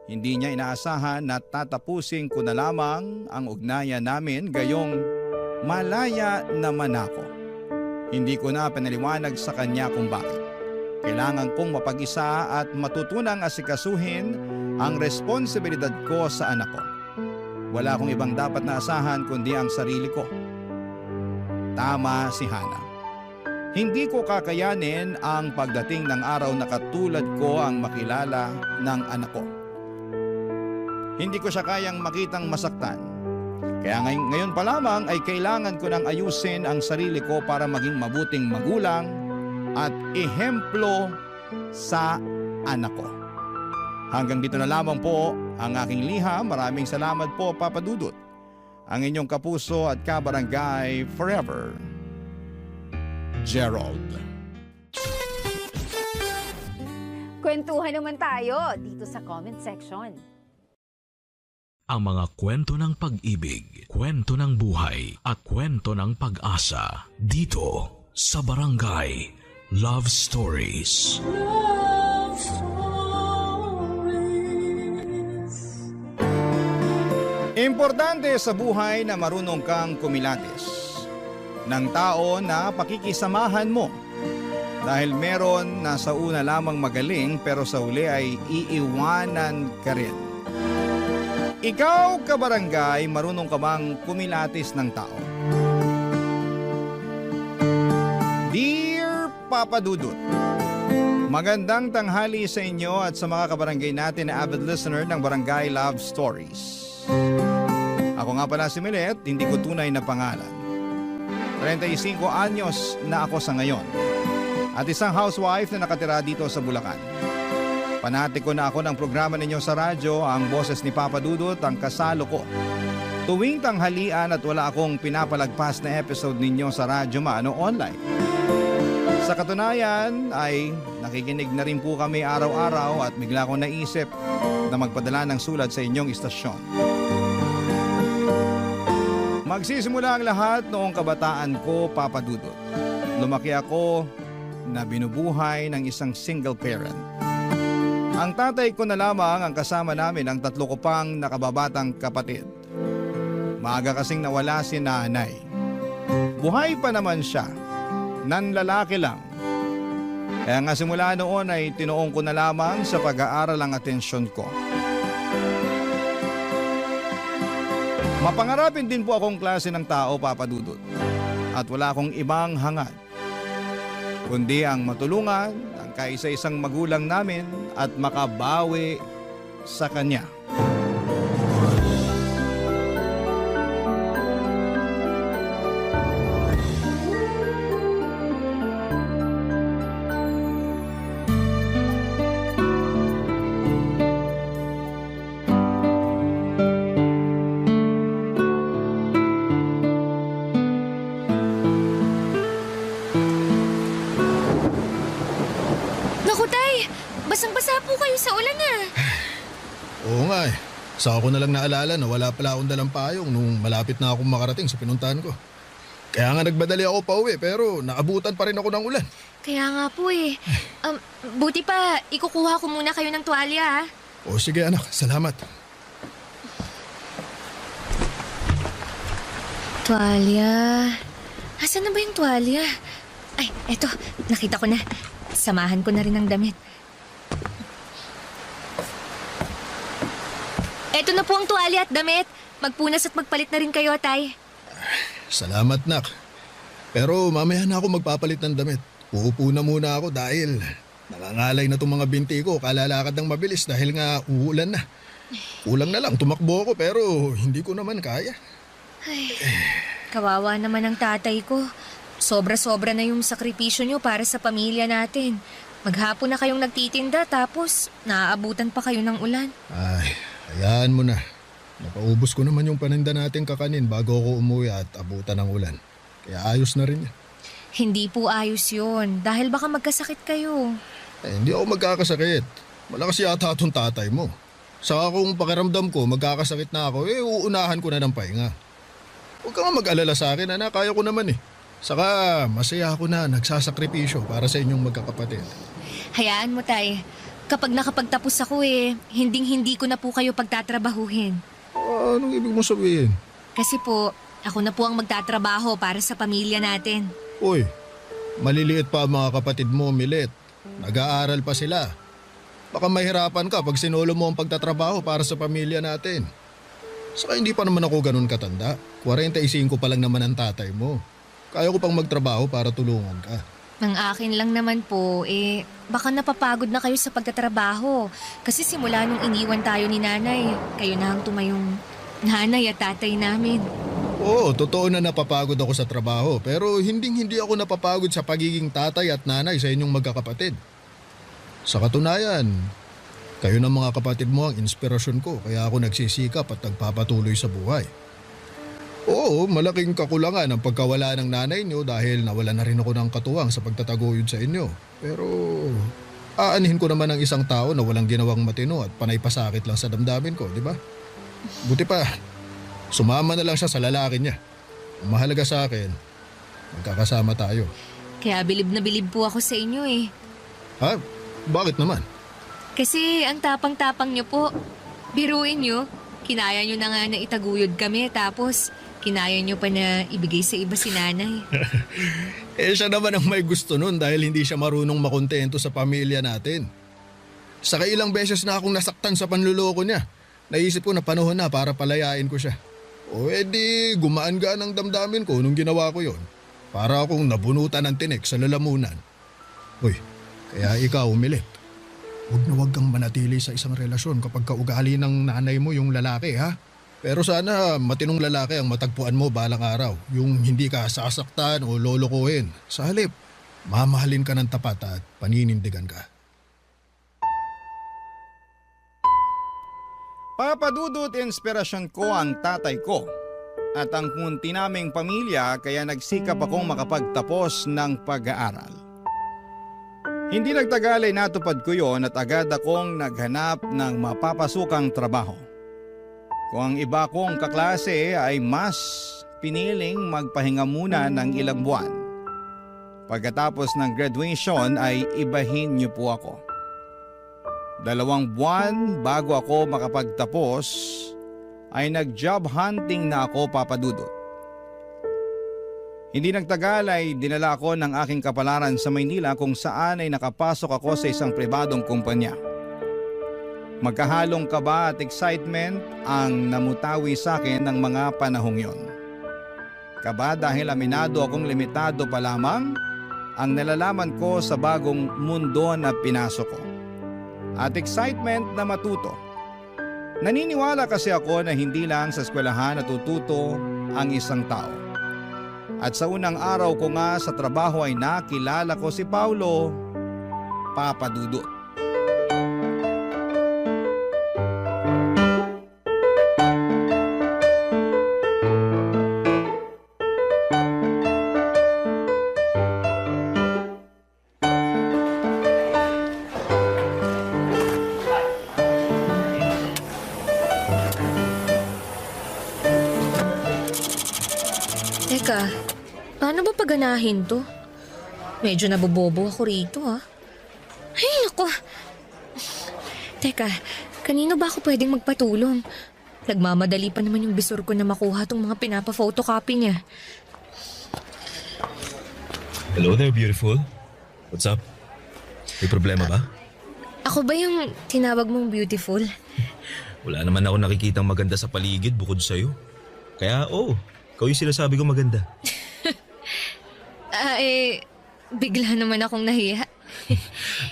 Speaker 3: Hindi niya inaasahan na tatapusin ko na lamang ang ugnayan namin gayong malaya naman ako. Hindi ko na pinaliwanag sa kanya kung bakit. Kailangan kong mapag-isa at matutunang asikasuhin ang responsibilidad ko sa anak ko. Wala akong ibang dapat na asahan kundi ang sarili ko. Tama si Hana. Hindi ko kakayanin ang pagdating ng araw na katulad ko ang makilala ng anak ko. Hindi ko siya kayang makitang masaktan. Kaya ngayon pa lamang ay kailangan ko nang ayusin ang sarili ko para maging mabuting magulang at ehemplo sa anak ko. Hanggang dito na lamang po ang aking liham. Maraming salamat po, Papa Dudut. Ang inyong kapuso at kabarangay forever, Gerald.
Speaker 8: Kwentuhan naman tayo dito sa comment section.
Speaker 1: Ang mga kwento ng pag-ibig, kwento ng buhay at kwento ng pag-asa dito sa Barangay Love Stories.
Speaker 2: Love Stories.
Speaker 3: Importante sa buhay na marunong kang kumilatis ng tao na pakikisamahan mo. Dahil meron na sa una lamang magaling pero sa uli ay iiwanan ka rin. Ikaw, kabarangay, marunong ka bang kumilatis ng tao? Dear Papa Dudut, magandang tanghali sa inyo at sa mga kabarangay natin na avid listener ng Barangay Love Stories. Ako nga pala si Milet, hindi ko tunay na pangalan. 35 anyos na ako sa ngayon at isang housewife na nakatira dito sa Bulacan. Panati ko na ako ng programa ninyo sa radyo, ang boses ni Papa Dudut, ang kasalo ko. Tuwing tanghalian at wala akong pinapalagpas na episode ninyo sa radyo maano online. Sa katunayan ay nakikinig na rin po kami araw-araw at bigla akong naisip na magpadala ng sulat sa inyong istasyon. Magsisimula ang lahat noong kabataan ko, Papa Dudut. Lumaki ako na binubuhay ng isang single parent. Ang tatay ko na lamang ang kasama namin ang 3 ko pang nakababatang kapatid. Maaga kasing nawala si nanay. Buhay pa naman siya, nanlalaki lang. Kaya nga simula noon ay tinuong ko na lamang sa pag-aaral ang atensyon ko. Mapangarapin din po akong klase ng tao, Papa Dudut. At wala akong ibang hangad, kundi ang matulungan ang kaisa-isang magulang namin at makabawi sa kanya.
Speaker 9: Naku, Tay! Basang-basa po kayo sa ulan ah.
Speaker 4: Oo nga eh. Saka ko na lang naalala na wala pala akong dalang payong nung malapit na akong makarating sa pinuntahan ko. Kaya nga nagbadali ako pa uwi pero naabutan pa rin ako ng ulan.
Speaker 9: Kaya nga po eh. Buti pa, ikukuha ko muna kayo ng tuwalya ah.
Speaker 4: O sige anak, salamat.
Speaker 9: Tuwalya. Asan na ba yung tuwalya? Ay, eto. Nakita ko na. Samahan ko na rin ng damit. Eto na po ang tuwalya at damit. Magpunas at magpalit na rin kayo, Tay.
Speaker 4: Salamat nak. Pero mamaya na ako magpapalit ng damit. Uupo na muna ako dahil nangangalay na itong mga binti ko. Kalalakad ng mabilis dahil nga uulan na. Kulang na lang, tumakbo ako pero hindi ko naman kaya.
Speaker 9: Ay, kawawa naman ang tatay ko. Sobra-sobra na yung sakripisyo nyo para sa pamilya natin. Maghapon na kayong nagtitinda tapos naaabutan pa kayo ng ulan.
Speaker 4: Ay, hayaan mo na. Napaubos ko naman yung paninda natin kakanin bago ako umuwi at abutan ng ulan. Kaya ayos na rin yan.
Speaker 9: Hindi po ayos yun dahil baka magkasakit kayo.
Speaker 4: Hindi ako magkakasakit. Malakas yata itong tatay mo. Saka kung pakiramdam ko magkakasakit na ako, uunahan ko na ng pahinga. Huwag ka nga mag-alala sa akin, anak. Kaya ko naman eh. Saka masaya ako na nagsasakripisyo para sa inyong magkakapatid.
Speaker 9: Hayaan mo, Tay. Kapag nakapagtapos ako hinding-hindi ko na po kayo pagtatrabahuhin.
Speaker 4: Anong ibig mo sabihin?
Speaker 9: Kasi po, ako na po ang magtatrabaho para sa pamilya natin.
Speaker 4: Uy, Maliliit pa ang mga kapatid mo, Milet. Nag-aaral pa sila. Baka mahirapan ka pag sinulo mo ang pagtatrabaho para sa pamilya natin. Saka hindi pa naman ako ganun katanda. 45 pa lang naman ang tatay mo. Kaya ko pang magtrabaho para tulungan ka.
Speaker 9: Ang akin lang naman po, baka napapagod na kayo sa pagtatrabaho. Kasi simula nung iniwan tayo ni nanay, kayo na ang tumayong nanay at tatay namin.
Speaker 4: Oo, totoo na napapagod ako sa trabaho. Pero hindi ako napapagod sa pagiging tatay at nanay sa inyong magkakapatid. Sa katunayan, kayo ng mga kapatid mo ang inspirasyon ko. Kaya ako nagsisikap at nagpapatuloy sa buhay. Oo, malaking kakulangan ang pagkawala ng nanay niyo dahil nawala na rin ako ng katuwang sa pagtataguyod sa inyo. Pero aanhin ko naman ang isang tao na walang ginawang matino at panay pasakit lang sa damdamin ko, di ba? Buti pa, sumama na lang siya sa lalaki niya. Ang mahalaga sa akin, magkakasama tayo.
Speaker 9: Kaya bilib na bilib po ako sa inyo eh.
Speaker 4: Ha? Bakit naman?
Speaker 9: Kasi ang tapang-tapang niyo po. Biruin niyo, kinaya niyo na nga na itaguyod kami tapos kinaya niyo pa na ibigay sa iba si nanay.
Speaker 4: Siya naman ang may gusto nun dahil hindi siya marunong makontento sa pamilya natin. Saka ilang beses na akong nasaktan sa panluloko niya. Naisip ko na panahon na para palayain ko siya. O edi gumaan-gaan ang damdamin ko nung ginawa ko yon. Para akong nabunutan ng tinik sa lalamunan. Uy, kaya ikaw, Milet. Huwag kang manatili sa isang relasyon kapag kaugali ng nanay mo yung lalaki, ha? Pero sana matinong lalaki ang matagpuan mo balang araw. Yung hindi ka sasaktan o lolokohin. Sa halip, mamahalin ka ng tapat at paninindigan ka.
Speaker 3: Papadudot inspirasyon ko ang tatay ko at ang munti naming pamilya kaya nagsikap akong makapagtapos ng pag-aaral. Hindi nagtagal ay natupad ko yon at agad akong naghanap ng mapapasukang trabaho. Kung ang iba kong kaklase ay mas piniling magpahinga muna ng ilang buwan. Pagkatapos ng graduation ay ibahin niyo po ako. 2 buwan bago ako makapagtapos ay nag-job hunting na ako, Papadudot. Hindi nagtagal ay dinala ako ng aking kapalaran sa Maynila kung saan ay nakapasok ako sa isang pribadong kumpanya. Magkahalong kaba at excitement ang namutawi sa akin ng mga panahong yon. Kaba dahil aminado akong limitado pa lamang ang nalalaman ko sa bagong mundo na pinasok ko. At excitement na matuto. Naniniwala kasi ako na hindi lang sa eskwelahan natututo ang isang tao. At sa unang araw ko nga sa trabaho ay nakilala ko si Paulo, Papadudot.
Speaker 9: Teka, paano ba paganahin to? Medyo nabobobo ako rito Ay, naku. Teka, kanino ba ako pwedeng magpatulong? Nagmamadali pa naman yung bisor ko na makuha tong mga pinapa-photocopy niya.
Speaker 10: Hello there, beautiful. What's up? May problema ba?
Speaker 9: Ako ba yung tinawag mong beautiful?
Speaker 10: Wala naman ako nakikitang maganda sa paligid bukod sa'yo. Kaya ikaw yung sinasabi ko maganda.
Speaker 9: Bigla naman akong nahiya.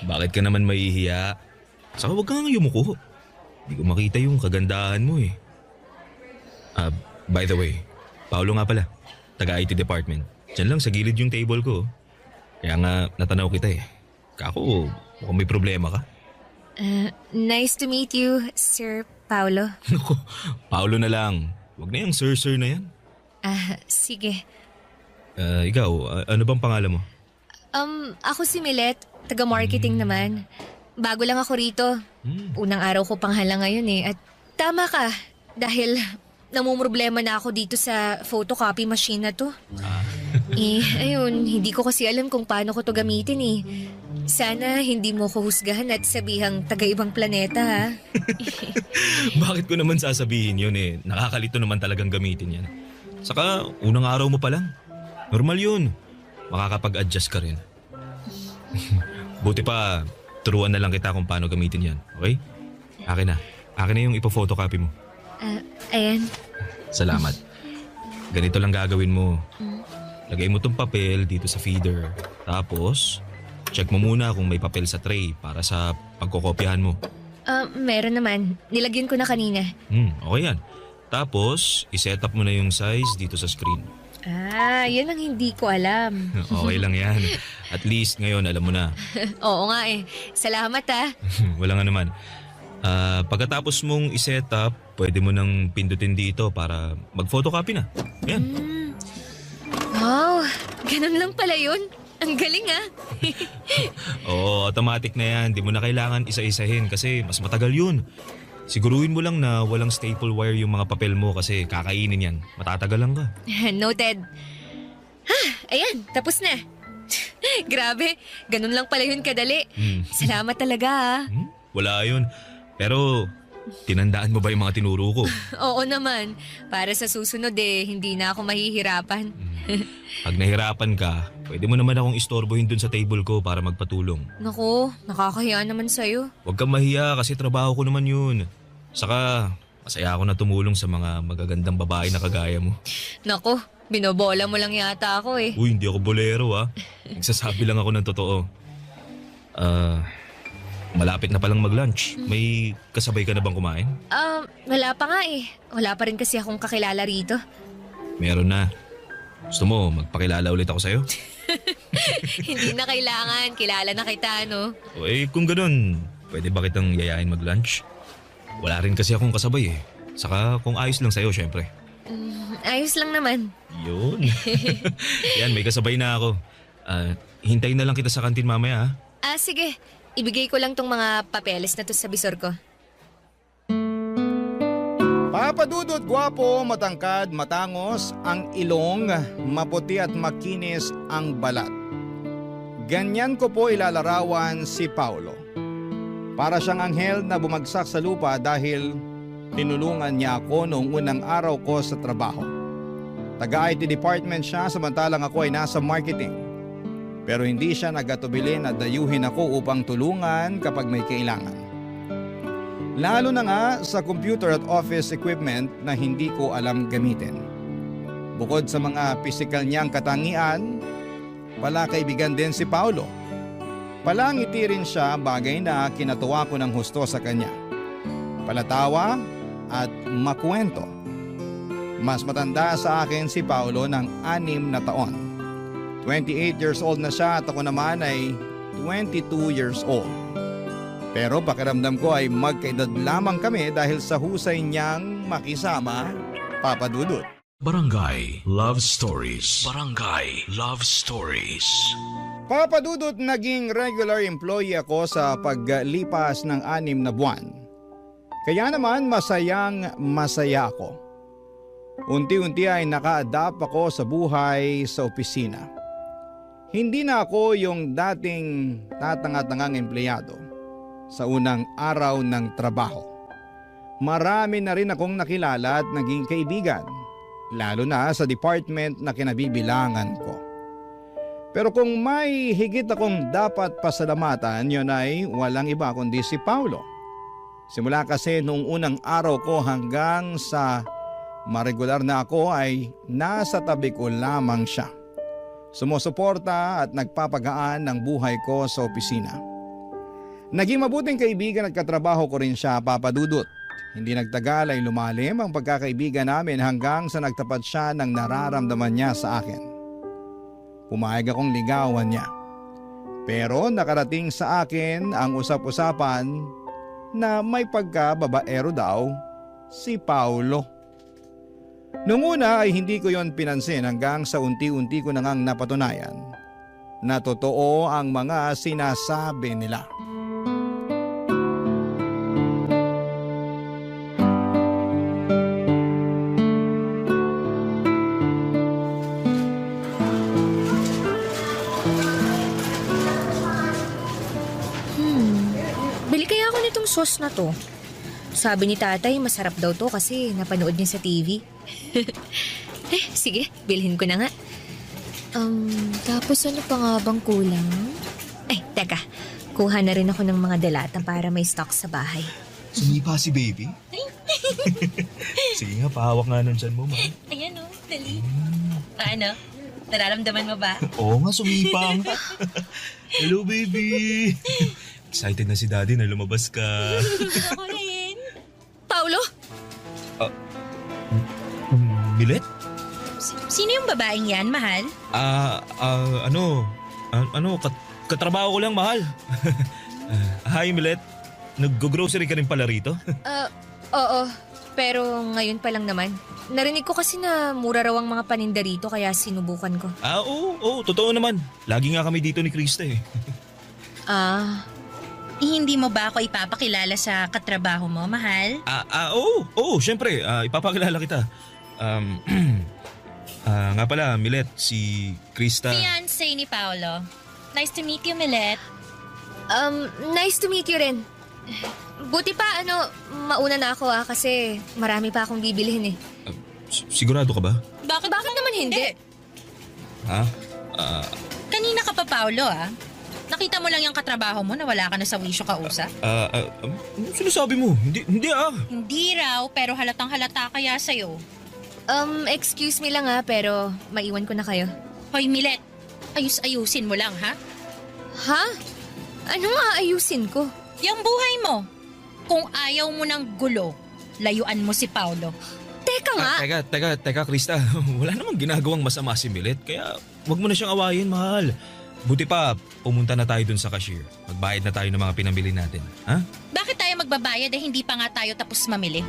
Speaker 10: Bakit ka naman mahihiya? Saka huwag kang yumuko. Hindi ko makita yung kagandahan mo eh. By the way, Paolo nga pala. Taga-IT department. Diyan lang sa gilid yung table ko. Kaya nga natanaw kita eh. Kako, mukhang may problema ka.
Speaker 9: Nice to meet you, Sir Paulo.
Speaker 10: Naku, Paolo na lang. Huwag na yung sir na yan.
Speaker 9: Sige.
Speaker 10: Ikaw, ano bang pangalan mo?
Speaker 9: Ako si Milet, taga-marketing naman. Bago lang ako rito. Unang araw ko pang hala ngayon eh. At tama ka, dahil namumroblema na ako dito sa photocopy machine na to. Ayun, hindi ko kasi alam kung paano ko to gamitin eh. Sana hindi mo ko husgahan at sabihang taga-ibang planeta ha.
Speaker 10: Bakit ko naman sasabihin yun eh? Nakakalito naman talagang gamitin yan. Saka unang araw mo pa lang. Normal yun. makakapag-adjust ka rin. Buti pa, turuan na lang kita kung paano gamitin yan, okay? Akin na. Akin na yung ipo-photocopy mo.
Speaker 9: Ayan.
Speaker 10: Salamat. Ganito lang gagawin mo. Lagay mo tong papel dito sa feeder. Tapos, check mo muna kung may papel sa tray para sa pagkokopyahan mo.
Speaker 9: Meron naman. Nilagyan ko na kanina.
Speaker 10: Okay yan. Tapos, iset up mo na yung size dito sa screen.
Speaker 9: Yan ang hindi ko alam.
Speaker 10: Okay lang yan. At least ngayon alam mo na.
Speaker 9: Oo nga eh. Salamat
Speaker 10: Wala nga naman. Pagkatapos mong iset up, pwede mo nang pindutin dito para mag-photocopy na. Yan.
Speaker 9: Wow, ganun lang pala yun. Ang galing
Speaker 10: Oo, automatic na yan. Di mo na kailangan isa-isahin kasi mas matagal yun. Siguruhin mo lang na walang staple wire yung mga papel mo kasi kakainin yan. Matatagalan ka.
Speaker 9: Noted. Ayan, tapos na. Grabe, ganun lang pala yun kadali. Salamat talaga
Speaker 10: Wala yun. Pero tinandaan mo ba yung mga tinuro ko?
Speaker 9: Oo naman. Para sa susunod hindi na ako mahihirapan.
Speaker 10: Pag nahirapan ka, pwede mo naman akong istorbohin dun sa table ko para magpatulong.
Speaker 9: Naku, nakakahiya naman sa'yo.
Speaker 10: Huwag kang mahiya kasi trabaho ko naman yun. Saka, masaya ako na tumulong sa mga magagandang babae na kagaya mo.
Speaker 9: Naku, binobola mo lang yata ako
Speaker 10: Uy, hindi ako bolero Nagsasabi lang ako ng totoo. Malapit na palang mag-lunch. May kasabay ka na bang kumain?
Speaker 9: Wala pa nga Wala pa rin kasi akong kakilala rito.
Speaker 10: Meron na. Gusto mo, magpakilala ulit ako sa'yo?
Speaker 9: Hindi na kailangan. Kilala na kita, no?
Speaker 10: Kung ganun, pwede ba kitang yayain mag-lunch? Wala rin kasi akong kasabay Saka kung ayos lang sa'yo, syempre.
Speaker 9: Ayos lang naman.
Speaker 10: Yun. Yan, may kasabay na ako. Hintayin na lang kita sa kantin mamaya
Speaker 9: Sige. Ibigay ko lang tong mga papeles na to sa bisor ko.
Speaker 3: Papadudot, gwapo, matangkad, matangos, ang ilong, maputi at makinis ang balat. Ganyan ko po ilalarawan si Paulo. Para siyang anghel na bumagsak sa lupa dahil tinulungan niya ako noong unang araw ko sa trabaho. Taga-IT department siya samantalang ako ay nasa marketing. Pero hindi siya nagatubili na dayuhin ako upang tulungan kapag may kailangan. Lalo na nga sa computer at office equipment na hindi ko alam gamitin. Bukod sa mga pisikal niyang katangian, palakaibigan din si Paulo. Palangiti rin siya, bagay na kinatuwa ko ng husto sa kanya. Palatawa at makwento. Mas matanda sa akin si Paulo ng 6 na taon. 28 years old na siya at ako naman ay 22 years old. Pero pakiramdam ko ay magkaedad lamang kami dahil sa husay niyang makisama, Papa Dudut.
Speaker 1: Barangay Love Stories. Barangay Love Stories.
Speaker 3: Papa Dudut, naging regular employee ako sa paglipas ng 6 na buwan. Kaya naman masayang masaya ako. Unti-unti ay naka-adapt ako sa buhay sa opisina. Hindi na ako yung dating tatanga-tangang empleyado sa unang araw ng trabaho. Marami na rin akong nakilala at naging kaibigan, lalo na sa department na kinabibilangan ko. Pero kung may higit akong dapat pasalamatan, yun ay walang iba kundi si Paulo. Simula kasi noong unang araw ko hanggang sa maregular na ako ay nasa tabi ko lamang siya. Sumusuporta at nagpapagaan ng buhay ko sa opisina. Naging mabuting kaibigan at katrabaho ko rin siya, Papa Dudut. Hindi nagtagal ay lumalim ang pagkakaibigan namin hanggang sa nagtapat siya ng nararamdaman niya sa akin. Pumayag akong ligawan niya. Pero nakarating sa akin ang usap-usapan na may pagkababaero daw si Paulo. Noong una ay hindi ko yon pinansin hanggang sa unti-unti ko nang napatunayan na totoo ang mga sinasabi nila.
Speaker 9: Bili kaya ako nitong sauce na to. Sabi ni tatay, masarap daw to kasi napanood niya sa TV. Sige, bilhin ko na nga. Tapos ano pa nga bang kulang? Teka. Kuha na rin ako ng mga delata para may stock sa bahay.
Speaker 10: Sumipa si baby? Sige nga, pahawak nga nun dyan mo, ma.
Speaker 9: Ayan o, dali. Ano? Nararamdaman mo ba?
Speaker 10: Oo nga, sumipa nga. Hello, baby. Excited na si daddy na lumabas ka.
Speaker 9: Ako rin. Paulo?
Speaker 10: Milet?
Speaker 9: Sino yung babaeng yan, mahal?
Speaker 10: Katrabaho ko lang, mahal. Hi, Milet. Nag-grocery ka rin pala rito?
Speaker 9: Oo. Pero ngayon pa lang naman. Narinig ko kasi na mura raw ang mga paninda rito kaya sinubukan ko.
Speaker 10: Oo, totoo naman. Lagi nga kami dito ni Krista eh.
Speaker 5: Hindi mo ba ako ipapakilala sa katrabaho mo, mahal?
Speaker 10: Oo, syempre. Ipapakilala kita. Nga pala, Milet, si Krista.
Speaker 9: Fiancé ni Paolo. Nice to meet you, Milet. Nice to meet you rin. Buti pa, mauna na ako kasi marami pa akong bibilihin eh.
Speaker 10: Sigurado ka ba?
Speaker 9: Bakit naman hindi?
Speaker 10: Ha?
Speaker 5: Kanina ka pa, Paolo, Nakita mo lang yung katrabaho mo na wala ka na sa wisyo kausap?
Speaker 10: Sinasabi mo? Hindi
Speaker 5: Hindi raw, pero halatang halata kaya sa'yo.
Speaker 9: Excuse me lang pero maiwan ko na kayo.
Speaker 5: Hoy, Milet, ayusin mo lang, ha?
Speaker 9: Ha? Ano nga ayusin ko?
Speaker 5: Yung buhay mo. Kung ayaw mo ng gulo, layuan mo si Paolo.
Speaker 9: Teka nga!
Speaker 10: Teka, Krista. Wala namang ginagawang masama si Milet, kaya wag mo na siyang awayin, mahal. Buti pa, pumunta na tayo dun sa cashier. Magbayad na tayo ng mga pinamili natin, ha?
Speaker 5: Bakit tayo magbabayad hindi pa nga tayo tapos mamili?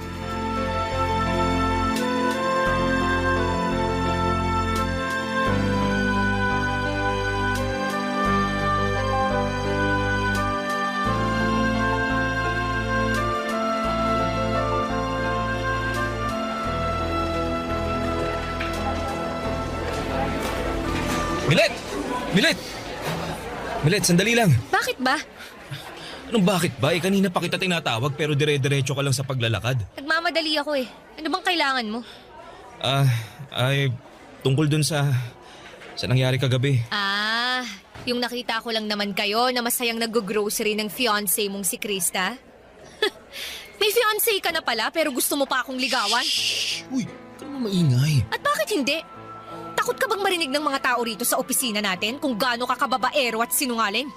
Speaker 10: Milet, sandali lang.
Speaker 9: Bakit ba?
Speaker 10: Anong bakit ba? Kanina pa kita tinatawag pero dire-diretso ka lang sa paglalakad.
Speaker 9: Nagmamadali ako eh. Ano bang kailangan mo?
Speaker 10: Tungkol dun sa nangyari kagabi.
Speaker 9: Yung nakita ko lang naman kayo na masayang nag-grocery ng fiancé mong si Krista. May fiancé ka na pala pero gusto mo pa akong ligawan?
Speaker 10: Uy, ka naman maingay.
Speaker 9: At bakit hindi? Takot ka bang marinig ng mga tao rito sa opisina natin kung gaano ka kababaero at sinungaling?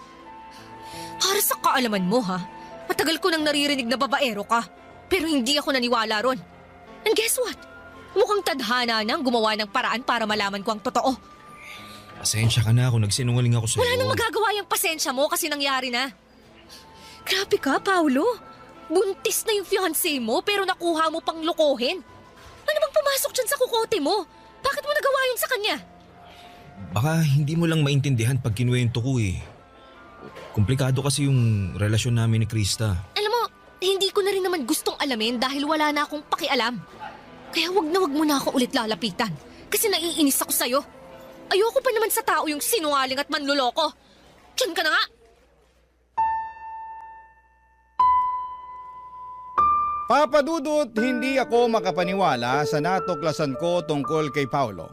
Speaker 9: Para sa kaalaman mo matagal ko nang naririnig na babaero ka, pero hindi ako naniwala ron. And guess what? Mukhang tadhana nang gumawa ng paraan para malaman ko ang totoo.
Speaker 10: Pasensya ka na kung nagsinungaling ako sa'yo.
Speaker 9: Wala nang magagawa yung pasensya mo kasi nangyari na. Grabe ka, Paolo. Buntis na yung fiancé mo pero nakuha mo pang lokohin. Ano bang pumasok dyan sa kukote mo? Bakit mo nagawa yun sa kanya?
Speaker 10: Baka hindi mo lang maintindihan pag kinuwento ko eh. Komplikado kasi yung relasyon namin ni Krista.
Speaker 9: Alam mo, hindi ko na rin naman gustong alamin dahil wala na akong pakialam. Kaya wag mo na ako ulit lalapitan. Kasi naiinis ako sa'yo. Ayoko pa naman sa tao yung sinungaling at manluloko. Diyan ka na nga!
Speaker 3: Papadudot, hindi ako makapaniwala sa natuklasan ko tungkol kay Paolo.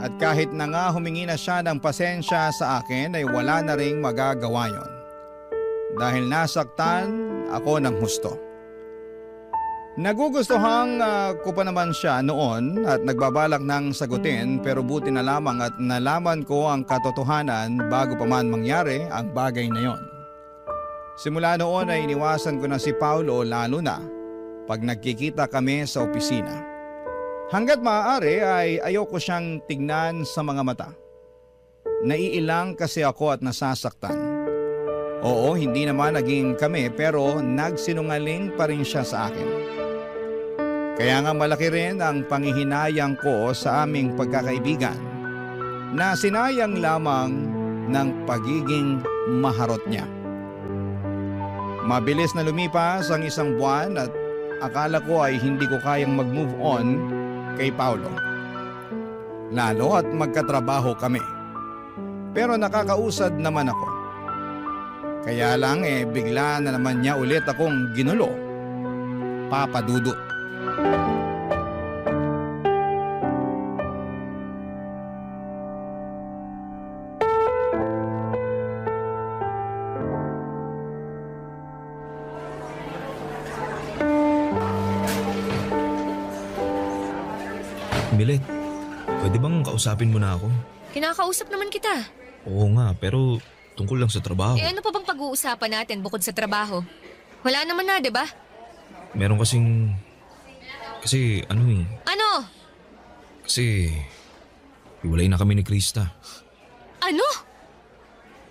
Speaker 3: At kahit na nga humingi na siya ng pasensya sa akin ay wala na ring magagawa yon. Dahil nasaktan ako ng husto. Nagugustuhan ko pa naman siya noon at nagbabalak ng sagutin pero buti na lamang at nalaman ko ang katotohanan bago pa man mangyari ang bagay na yon. Simula noon ay iniwasan ko na si Paolo lalo na pag nagkikita kami sa opisina. Hanggat maaari ay ayoko siyang tignan sa mga mata. Naiilang kasi ako at nasasaktan. Oo, hindi naman naging kami pero nagsinungaling pa rin siya sa akin. Kaya nga malaki rin ang panghihinayang ko sa aming pagkakaibigan na sinayang lamang ng pagiging maharot niya. Mabilis na lumipas ang isang buwan at akala ko ay hindi ko kayang mag-move on kay Paolo. Lalo at magkatrabaho kami. Pero nakakausad naman ako. Kaya lang bigla na naman niya ulit akong ginulo. Papadudot.
Speaker 10: Milet, pwede bang kausapin mo na ako?
Speaker 9: Kinakausap naman kita.
Speaker 10: Oo nga, pero tungkol lang sa trabaho.
Speaker 9: Ano pa bang pag-uusapan natin bukod sa trabaho? Wala naman na, di ba?
Speaker 10: Meron kasing... Kasi ano eh...
Speaker 9: Ano?
Speaker 10: Kasi... Hiwalay na kami ni Krista.
Speaker 9: Ano?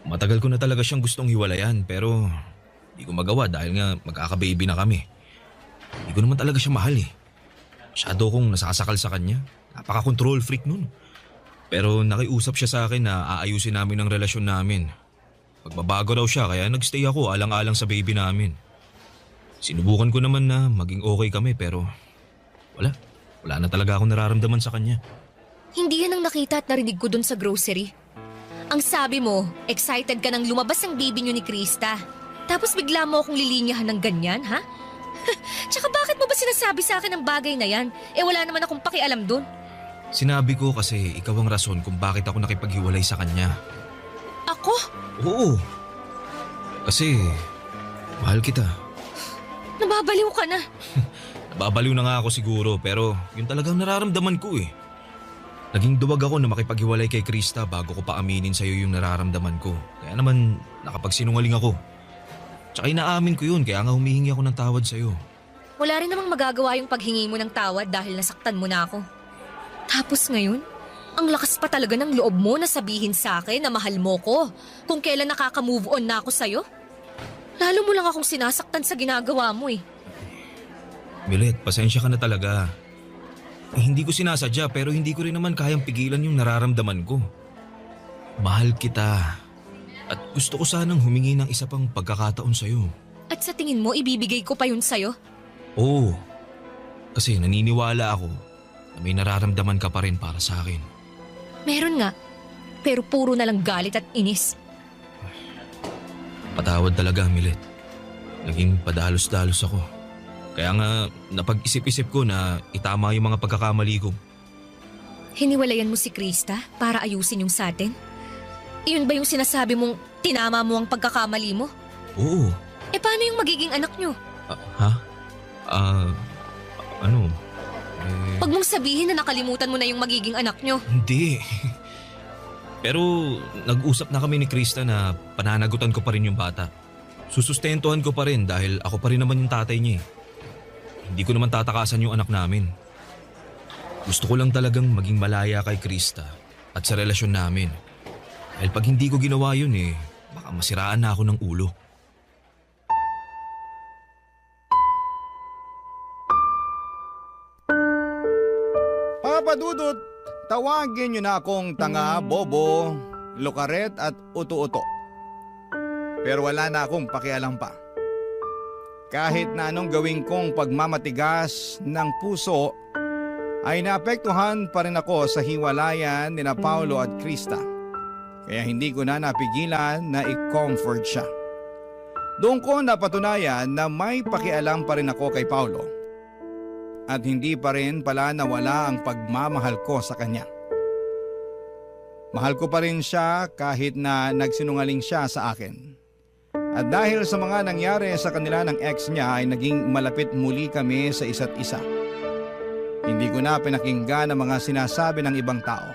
Speaker 10: Matagal ko na talaga siyang gustong hiwalayan pero... Hindi ko magawa dahil nga magkaka-baby na kami. Hindi ko naman talaga siya mahal eh. Masyado kong nasasakal sa kanya. Napaka-control freak nun. Pero nakiusap siya sa akin na aayusin namin ang relasyon namin. Magbabago daw siya kaya nagstay ako alang-alang sa baby namin. Sinubukan ko naman na maging okay kami pero wala. Wala na talaga akong nararamdaman sa kanya.
Speaker 9: Hindi yan ang nakita at narinig ko dun sa grocery. Ang sabi mo, excited ka nang lumabas ang baby niyo ni Krista. Tapos bigla mo akong lilinyahan ng ganyan, ha? Tsaka bakit mo ba sinasabi sa akin ang bagay na yan? Wala naman akong pakialam dun.
Speaker 10: Sinabi ko kasi ikaw ang rason kung bakit ako nakipaghiwalay sa kanya.
Speaker 9: Ako?
Speaker 10: Oo. Kasi mahal kita.
Speaker 9: Nababaliw ka na.
Speaker 10: Nababaliw na nga ako siguro pero yun talagang nararamdaman ko eh. Naging duwag ako na makipaghiwalay kay Krista bago ko pa aminin sa'yo yung nararamdaman ko. Kaya naman nakapagsinungaling ako. Tsaka inaamin ko yun kaya nga humihingi ako ng tawad sa'yo.
Speaker 9: Wala rin namang magagawa yung paghingi mo ng tawad dahil nasaktan mo na ako. Tapos ngayon, ang lakas pa talaga ng loob mo na sabihin sa akin na mahal mo ko kung kailan nakaka-move on na ako sa'yo. Lalo mo lang akong sinasaktan sa ginagawa mo eh.
Speaker 10: Milet, pasensya ka na talaga. Hindi ko sinasadya pero hindi ko rin naman kayang pigilan yung nararamdaman ko. Mahal kita. At gusto ko sanang humingi ng isa pang pagkakataon sa'yo.
Speaker 9: At sa tingin mo, ibibigay ko pa yun sa'yo?
Speaker 10: Oo. Kasi naniniwala ako na may nararamdaman ka pa rin para sa akin.
Speaker 9: Meron nga. Pero puro na lang galit at inis.
Speaker 10: Patawad talaga, Milet. Naging padalos-dalos ako. Kaya nga napag-isip-isip ko na itama yung mga pagkakamali ko.
Speaker 9: Hiniwalayan mo si Krista para ayusin yung sa atin? Iyon ba yung sinasabi mong tinama mo ang pagkakamali mo?
Speaker 10: Oo.
Speaker 9: Paano yung magiging anak nyo?
Speaker 10: Ha? Ano?
Speaker 9: Pag mong sabihin na nakalimutan mo na yung magiging anak nyo.
Speaker 10: Hindi. Pero nag-usap na kami ni Krista na pananagutan ko pa rin yung bata. Susustentuhan ko pa rin dahil ako pa rin naman yung tatay niya. Hindi ko naman tatakasan yung anak namin. Gusto ko lang talagang maging malaya kay Krista at sa relasyon namin. Dahil pag hindi ko ginawa yun baka masiraan na ako ng ulo.
Speaker 3: Papa Dudut, tawagin niyo na akong tanga, bobo, lukaret at uto-uto. Pero wala na akong pakialam pa. Kahit na anong gawin kong pagmamatigas ng puso, ay naapektuhan pa rin ako sa hiwalayan ni na Paulo at Krista. Kaya hindi ko na napigilan na i-comfort siya. Doon ko napatunayan na may pakialam pa rin ako kay Paulo. At hindi pa rin pala nawala ang pagmamahal ko sa kanya. Mahal ko pa rin siya kahit na nagsinungaling siya sa akin. At dahil sa mga nangyari sa kanila ng ex niya ay naging malapit muli kami sa isa't isa. Hindi ko na pinakinggan ang mga sinasabi ng ibang tao.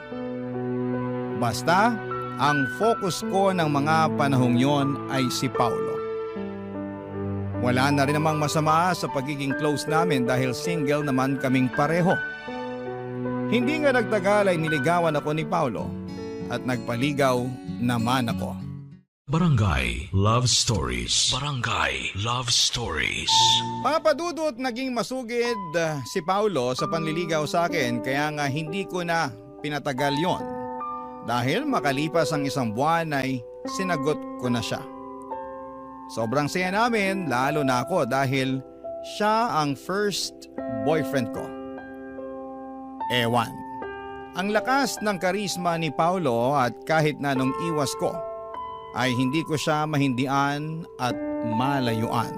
Speaker 3: Basta, ang focus ko ng mga panahong yon ay si Paulo. Wala na rin namang masama sa pagiging close namin dahil single naman kaming pareho. Hindi nga nagtagal ay niligawan ako ni Paulo at nagpaligaw naman ako.
Speaker 1: Barangay Love Stories. Barangay Love Stories.
Speaker 3: Papadudot naging masugid si Paulo sa panliligaw sa akin kaya nga hindi ko na pinatagal yon. Dahil makalipas ang isang buwan ay sinagot ko na siya. Sobrang saya namin lalo na ako dahil siya ang first boyfriend ko. Ewan. Ang lakas ng karisma ni Paulo at kahit na nung iwas ko ay hindi ko siya mahindian at malayuan.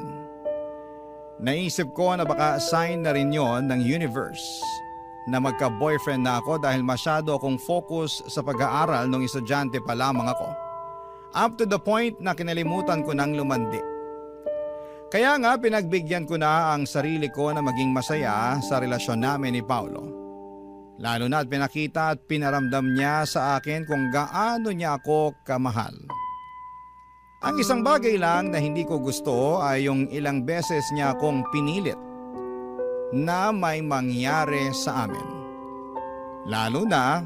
Speaker 3: Naisip ko na baka sign na rin yon ng universe na magka-boyfriend na ako dahil masyado akong focus sa pag-aaral nung estudyante pa lamang ako. Up to the point na kinalimutan ko nang lumandi. Kaya nga pinagbigyan ko na ang sarili ko na maging masaya sa relasyon namin ni Paulo. Lalo na at pinakita at pinaramdam niya sa akin kung gaano niya ako kamahal. Ang isang bagay lang na hindi ko gusto ay yung ilang beses niya akong pinilit na may mangyari sa amin. Lalo na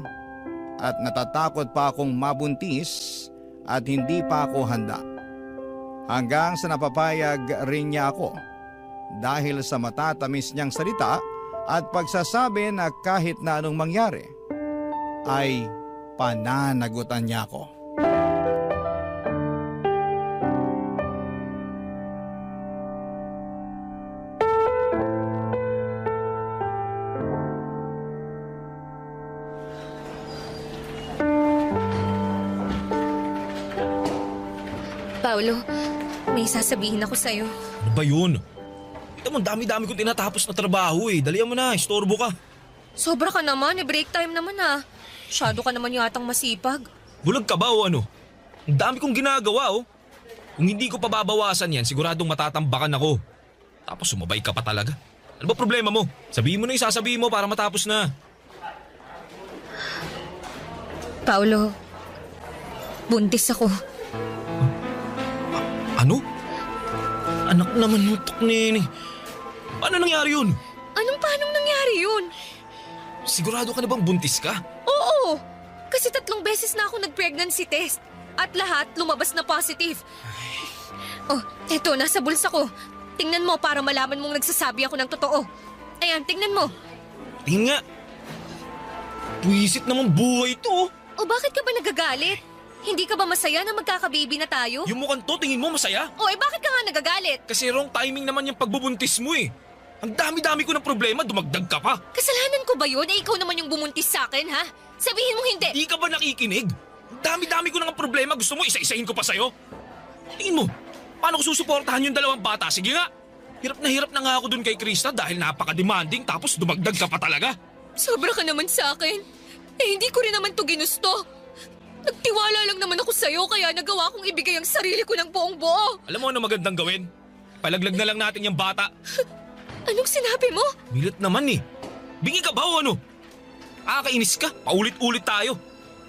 Speaker 3: at natatakot pa akong mabuntis at hindi pa ako handa. Hanggang sa napapayag rin niya ako dahil sa matatamis niyang salita at pagsasabi na kahit na anong mangyari ay pananagutan niya ako.
Speaker 9: Paolo, may sasabihin ako sa'yo.
Speaker 10: Ano ba yun? Ito mo, dami-dami kong tinatapos na trabaho eh. Dalihan mo na, istorbo ka.
Speaker 9: Sobra ka naman, break time naman ah. Masyado ka naman yatang masipag.
Speaker 10: Bulag ka ba o ano? Ang dami kong ginagawa oh. Kung hindi ko pababawasan yan, siguradong matatambakan ako. Tapos sumabay ka pa talaga. Ano ba problema mo? Sabihin mo na yung sasabihin mo para matapos na.
Speaker 9: Paolo, buntis ako.
Speaker 10: Ano? Anak naman nutok nene. Paano nangyari yun?
Speaker 9: Paanong nangyari yun?
Speaker 10: Sigurado ka na bang buntis ka?
Speaker 9: Oo! Kasi 3 beses na ako nag-pregnancy test. At lahat lumabas na positive. Oh, eto, nasa bulsa ko. Tingnan mo para malaman mong nagsasabi ako ng totoo. Ayan, tingnan mo.
Speaker 10: Tingnan nga. Buwisit naman buhay to.
Speaker 9: O bakit ka ba nagagalit? Hindi ka ba masaya na magkakababy na tayo?
Speaker 10: Yung mukhang to, tingin mo masaya?
Speaker 9: O bakit ka nga nagagalit?
Speaker 10: Kasi wrong timing naman yung pagbubuntis mo eh. Ang dami-dami ko ng problema, dumagdag ka pa.
Speaker 9: Kasalanan ko ba yun? Ikaw naman yung bumuntis sa akin, ha? Sabihin mo hindi.
Speaker 10: Di ka ba nakikinig? Ang dami-dami ko ng problema, gusto mo isa-isahin ko pa sa'yo? Tingin mo, paano ko susuportahan yung 2 bata? Sige nga, hirap na nga ako dun kay Krista dahil napaka-demanding tapos dumagdag ka pa talaga.
Speaker 9: Sobra ka naman sa akin. Hindi ko rin naman to ginusto. Nagtiwala lang naman ako sa'yo kaya nagawa kong ibigay ang sarili ko ng buong buo.
Speaker 10: Alam mo ano magandang gawin? Palaglag na lang natin yung bata.
Speaker 9: Anong sinabi mo?
Speaker 10: Milit naman eh. Bingi ka ba o ano? Kainis ka, paulit-ulit tayo.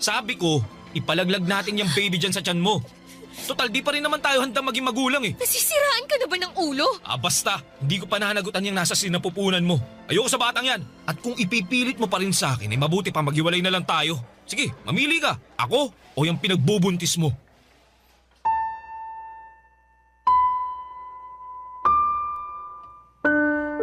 Speaker 10: Sabi ko, ipalaglag natin yung baby dyan sa tiyan mo. Total, di pa rin naman tayo handang maging magulang eh.
Speaker 9: Nasisiraan ka na ba ng ulo?
Speaker 10: Basta, hindi ko pa nahanagutan yung nasa sinapupunan mo. Ayoko sa batang yan. At kung ipipilit mo pa rin sa akin, mabuti pa maghiwalay na lang tayo. Sige, mamili ka. Ako o yung pinagbubuntis mo.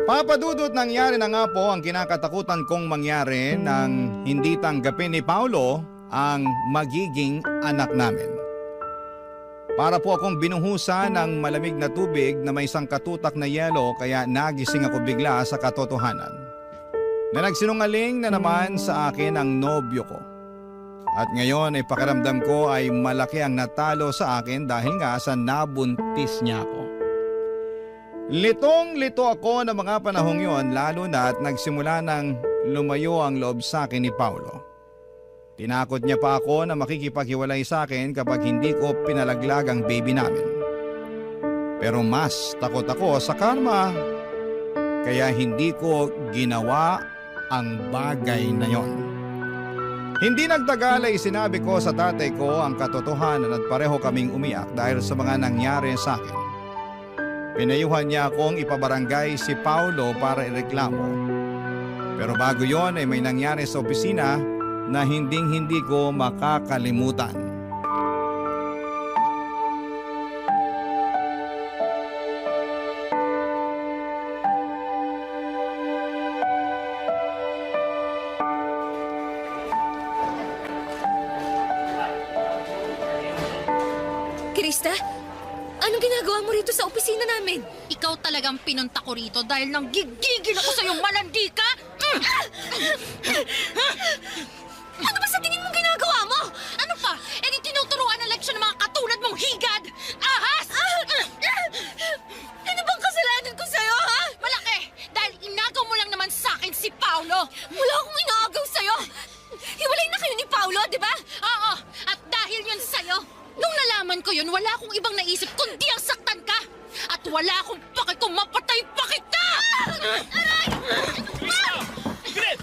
Speaker 3: Papadudot nangyari na nga po ang kinakatakutan kong mangyari nang hindi tanggapin ni Paolo ang magiging anak namin. Para po akong binuhusan ng malamig na tubig na may isang katutak na yelo kaya nagising ako bigla sa katotohanan. Na nagsinungaling na naman sa akin ang nobyo ko. At ngayon ay pakiramdam ko ay malaki ang natalo sa akin dahil nga sa nabuntis niya ako. Litong-lito ako ng mga panahong yon lalo na at nagsimula nang lumayo ang loob sa akin ni Paolo. Tinakot niya pa ako na makikipaghiwalay sa akin kapag hindi ko pinalaglag ang baby namin. Pero mas takot ako sa karma kaya hindi ko ginawa ang bagay na yon. Hindi nagtagal ay sinabi ko sa tatay ko ang katotohanan at pareho kaming umiyak dahil sa mga nangyari sa akin. Pinayuhan niya akong ipabarangay si Paolo para ireklamo. Pero bago yon ay may nangyari sa opisina na hindi ko makakalimutan.
Speaker 9: Krista, anong ginagawa mo rito sa opisina namin?
Speaker 5: Ikaw talagang pinunta ko rito dahil nang gigigil ako sa'yong malandi ka?
Speaker 9: Ano ba sa tingin mong ginagawa mo?
Speaker 5: Ano pa? di tinuturuan ng leksyon ng mga katulad mong higad! Ahas!
Speaker 9: Ano bang kasalanan ko sa'yo, ha?
Speaker 5: Malaki! Dahil inagaw mo lang naman sa akin si Paolo!
Speaker 9: Wala akong inaagaw sa'yo! Hiwalay na kayo ni Paolo, di ba?
Speaker 5: Oo! At dahil yun sa'yo, nung nalaman ko yun, wala akong ibang naisip kundi ang saktan ka! At wala akong paki kung mapatay pa kita!
Speaker 10: Krista! Gret!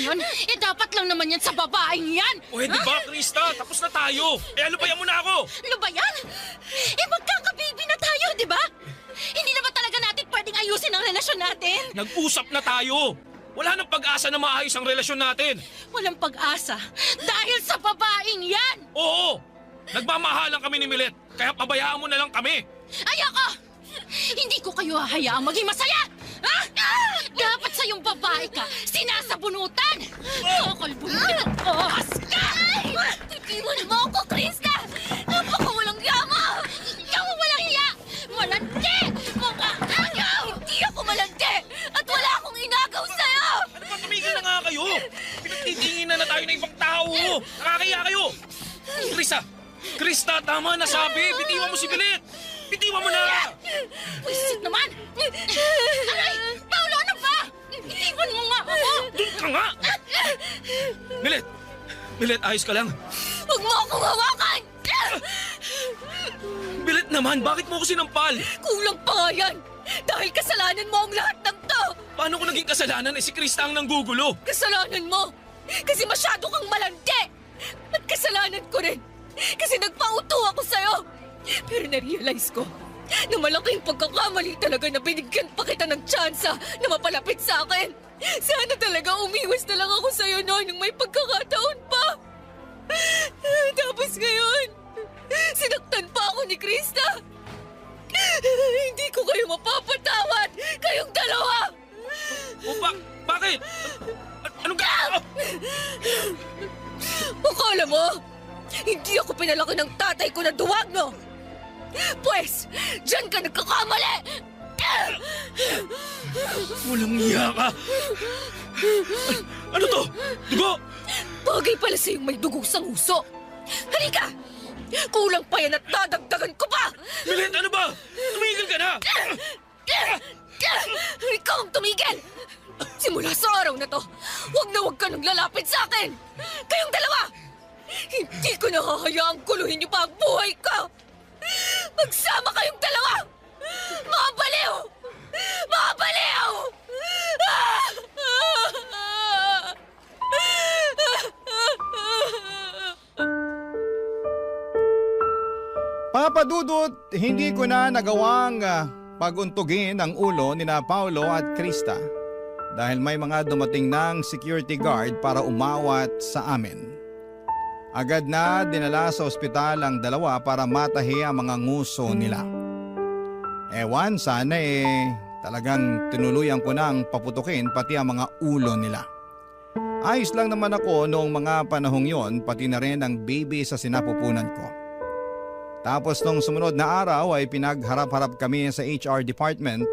Speaker 5: yun? Eh dapat lang naman yan sa babaeng yan!
Speaker 10: Pwede ba, Krista? Tapos na tayo. Alubayan mo na ako.
Speaker 5: Lubayan? Eh magkakababy na tayo, di ba? Hindi na ba talaga natin pwedeng ayusin ang relasyon natin?
Speaker 10: Nag-usap na tayo. Wala nang pag-asa na maayos ang relasyon natin.
Speaker 5: Walang pag-asa dahil sa babaeng yan!
Speaker 10: Oo! Nagmamahalan kami ni Milet, kaya pabayaan mo na lang kami.
Speaker 5: Ayoko! Hindi ko kayo hahayaang maging masaya! Ha? Dapat sa yung babae ka, sinasabunutan! Kakalbunutin ang ahas ka! Iwan mo ako, Krista! Napakawalang yama! Ikaw ang walang hiya! Malandi! Mga agaw! Hindi ako malandi! At wala akong inagaw sa'yo!
Speaker 10: Ano ba, tumigil na nga kayo? Pinagtitingin na tayo ng ibang tao. Nakakaya kayo. Krista, tama na sabi. Bitiwan mo si Milet. Bitiwan mo na!
Speaker 5: Wisit naman! Aray! Paulo, ano ba? Itiwan mo nga ako!
Speaker 10: Doon ka nga! Milet, ayos ka lang.
Speaker 5: Huwag mo akong hawakan!
Speaker 10: Milet naman, bakit mo ako sinampal?
Speaker 5: Kulang pa nga yan! Dahil kasalanan mo ang lahat ng to!
Speaker 10: Paano ko naging kasalanan si Krista ang nanggugulo?
Speaker 5: Kasalanan mo! Kasi masyado kang malandi! At kasalanan ko rin! Kasi nagpauto ako sa'yo! Pero na-realize ko na malaking pagkakamali talaga na binigyan pa kita ng tsansa na mapalapit sa akin. Sana talaga umiwas na lang ako sa'yo noon nung may pagkakataon pa. Tapos ngayon, sinaktan pa ako ni Krista. Hindi ko kayo mapapatawad, kayong dalawa.
Speaker 10: O bakit? Anong gagawin?
Speaker 5: Akala mo, hindi ako pinalaki ng tatay ko na duwag, no? Pwes, dyan ka nagkakamali!
Speaker 10: Walang iya ka! Ano to? Dugo!
Speaker 5: Bagay pala sa'yong may dugo sa nguso! Halika! Kulang pa yan at dadagdagan ko pa!
Speaker 10: Milet, ano ba? Tumigil ka na!
Speaker 5: Ikaw ang tumigil! Simula sa araw na to, huwag ka nang lalapit sa akin! Kayong dalawa! Hindi ko nahahayaang kuluhin niyo pa ang buhay ko! Magsama kayong dalawa! Mga baliw! Mga baliw!
Speaker 3: Papa Dudut, hindi ko na nagawang paguntugin ang ulo ni na Paulo at Krista dahil may mga dumating ng security guard para umawat sa amin. Agad na dinala sa ospital ang dalawa para matahi ang mga nguso nila. Ewan, sana talagang tinuluyan ko nang paputukin pati ang mga ulo nila. Ayos lang naman ako noong mga panahong yon, pati na rin ang baby sa sinapupunan ko. Tapos nung sumunod na araw ay pinagharap-harap kami sa HR department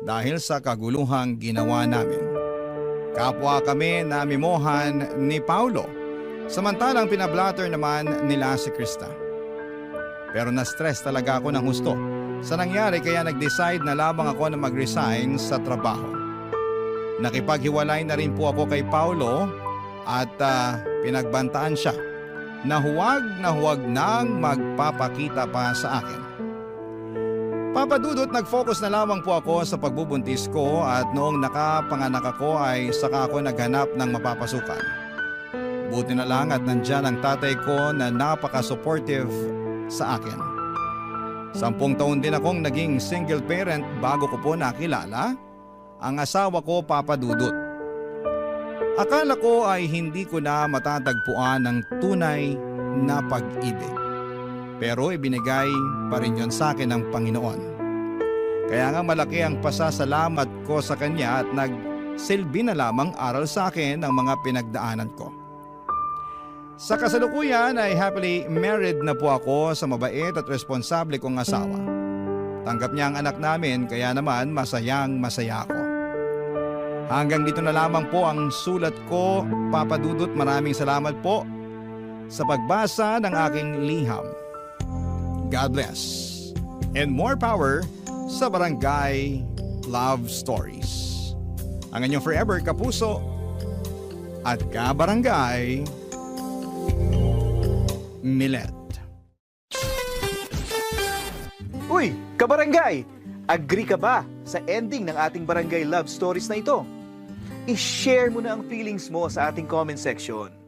Speaker 3: dahil sa kaguluhang ginawa namin. Kapwa kami na mimohan ni Paulo, samantalang pinablatter naman nila si Krista. Pero na-stress talaga ako ng husto sa nangyari kaya nag-decide na labang ako na mag-resign sa trabaho. Nakipaghiwalay na rin po ako kay Paulo at pinagbantaan siya na huwag nang magpapakita pa sa akin. Papa Dudut, nag-focus na lamang po ako sa pagbubuntis ko at noong nakapanganak ako ay saka ako naghanap ng mapapasukan. Buti na lang at nandyan ang tatay ko na napaka-supportive sa akin. 10 taon din akong naging single parent bago ko po nakilala ang asawa ko, Papa Dudut. Akala ko ay hindi ko na matatagpuan ng tunay na pag-ibig. Pero ibinigay pa rin yon sa akin ng Panginoon. Kaya nga malaki ang pasasalamat ko sa Kanya at nagsilbi na lamang aral sa akin ang mga pinagdaanan ko. Sa kasalukuyan ay happily married na po ako sa mabait at responsable kong asawa. Tanggap niya ang anak namin kaya naman masayang masaya ako. Hanggang dito na lamang po ang sulat ko, Papa Dudut. Maraming salamat po sa pagbasa ng aking liham. God bless. And more power sa Barangay Love Stories. Ang inyong forever kapuso at kabarangay, Milet.
Speaker 11: Uy, kabarangay! Agree ka ba sa ending ng ating Barangay Love Stories na ito? i-share mo na ang feelings mo sa ating comment section.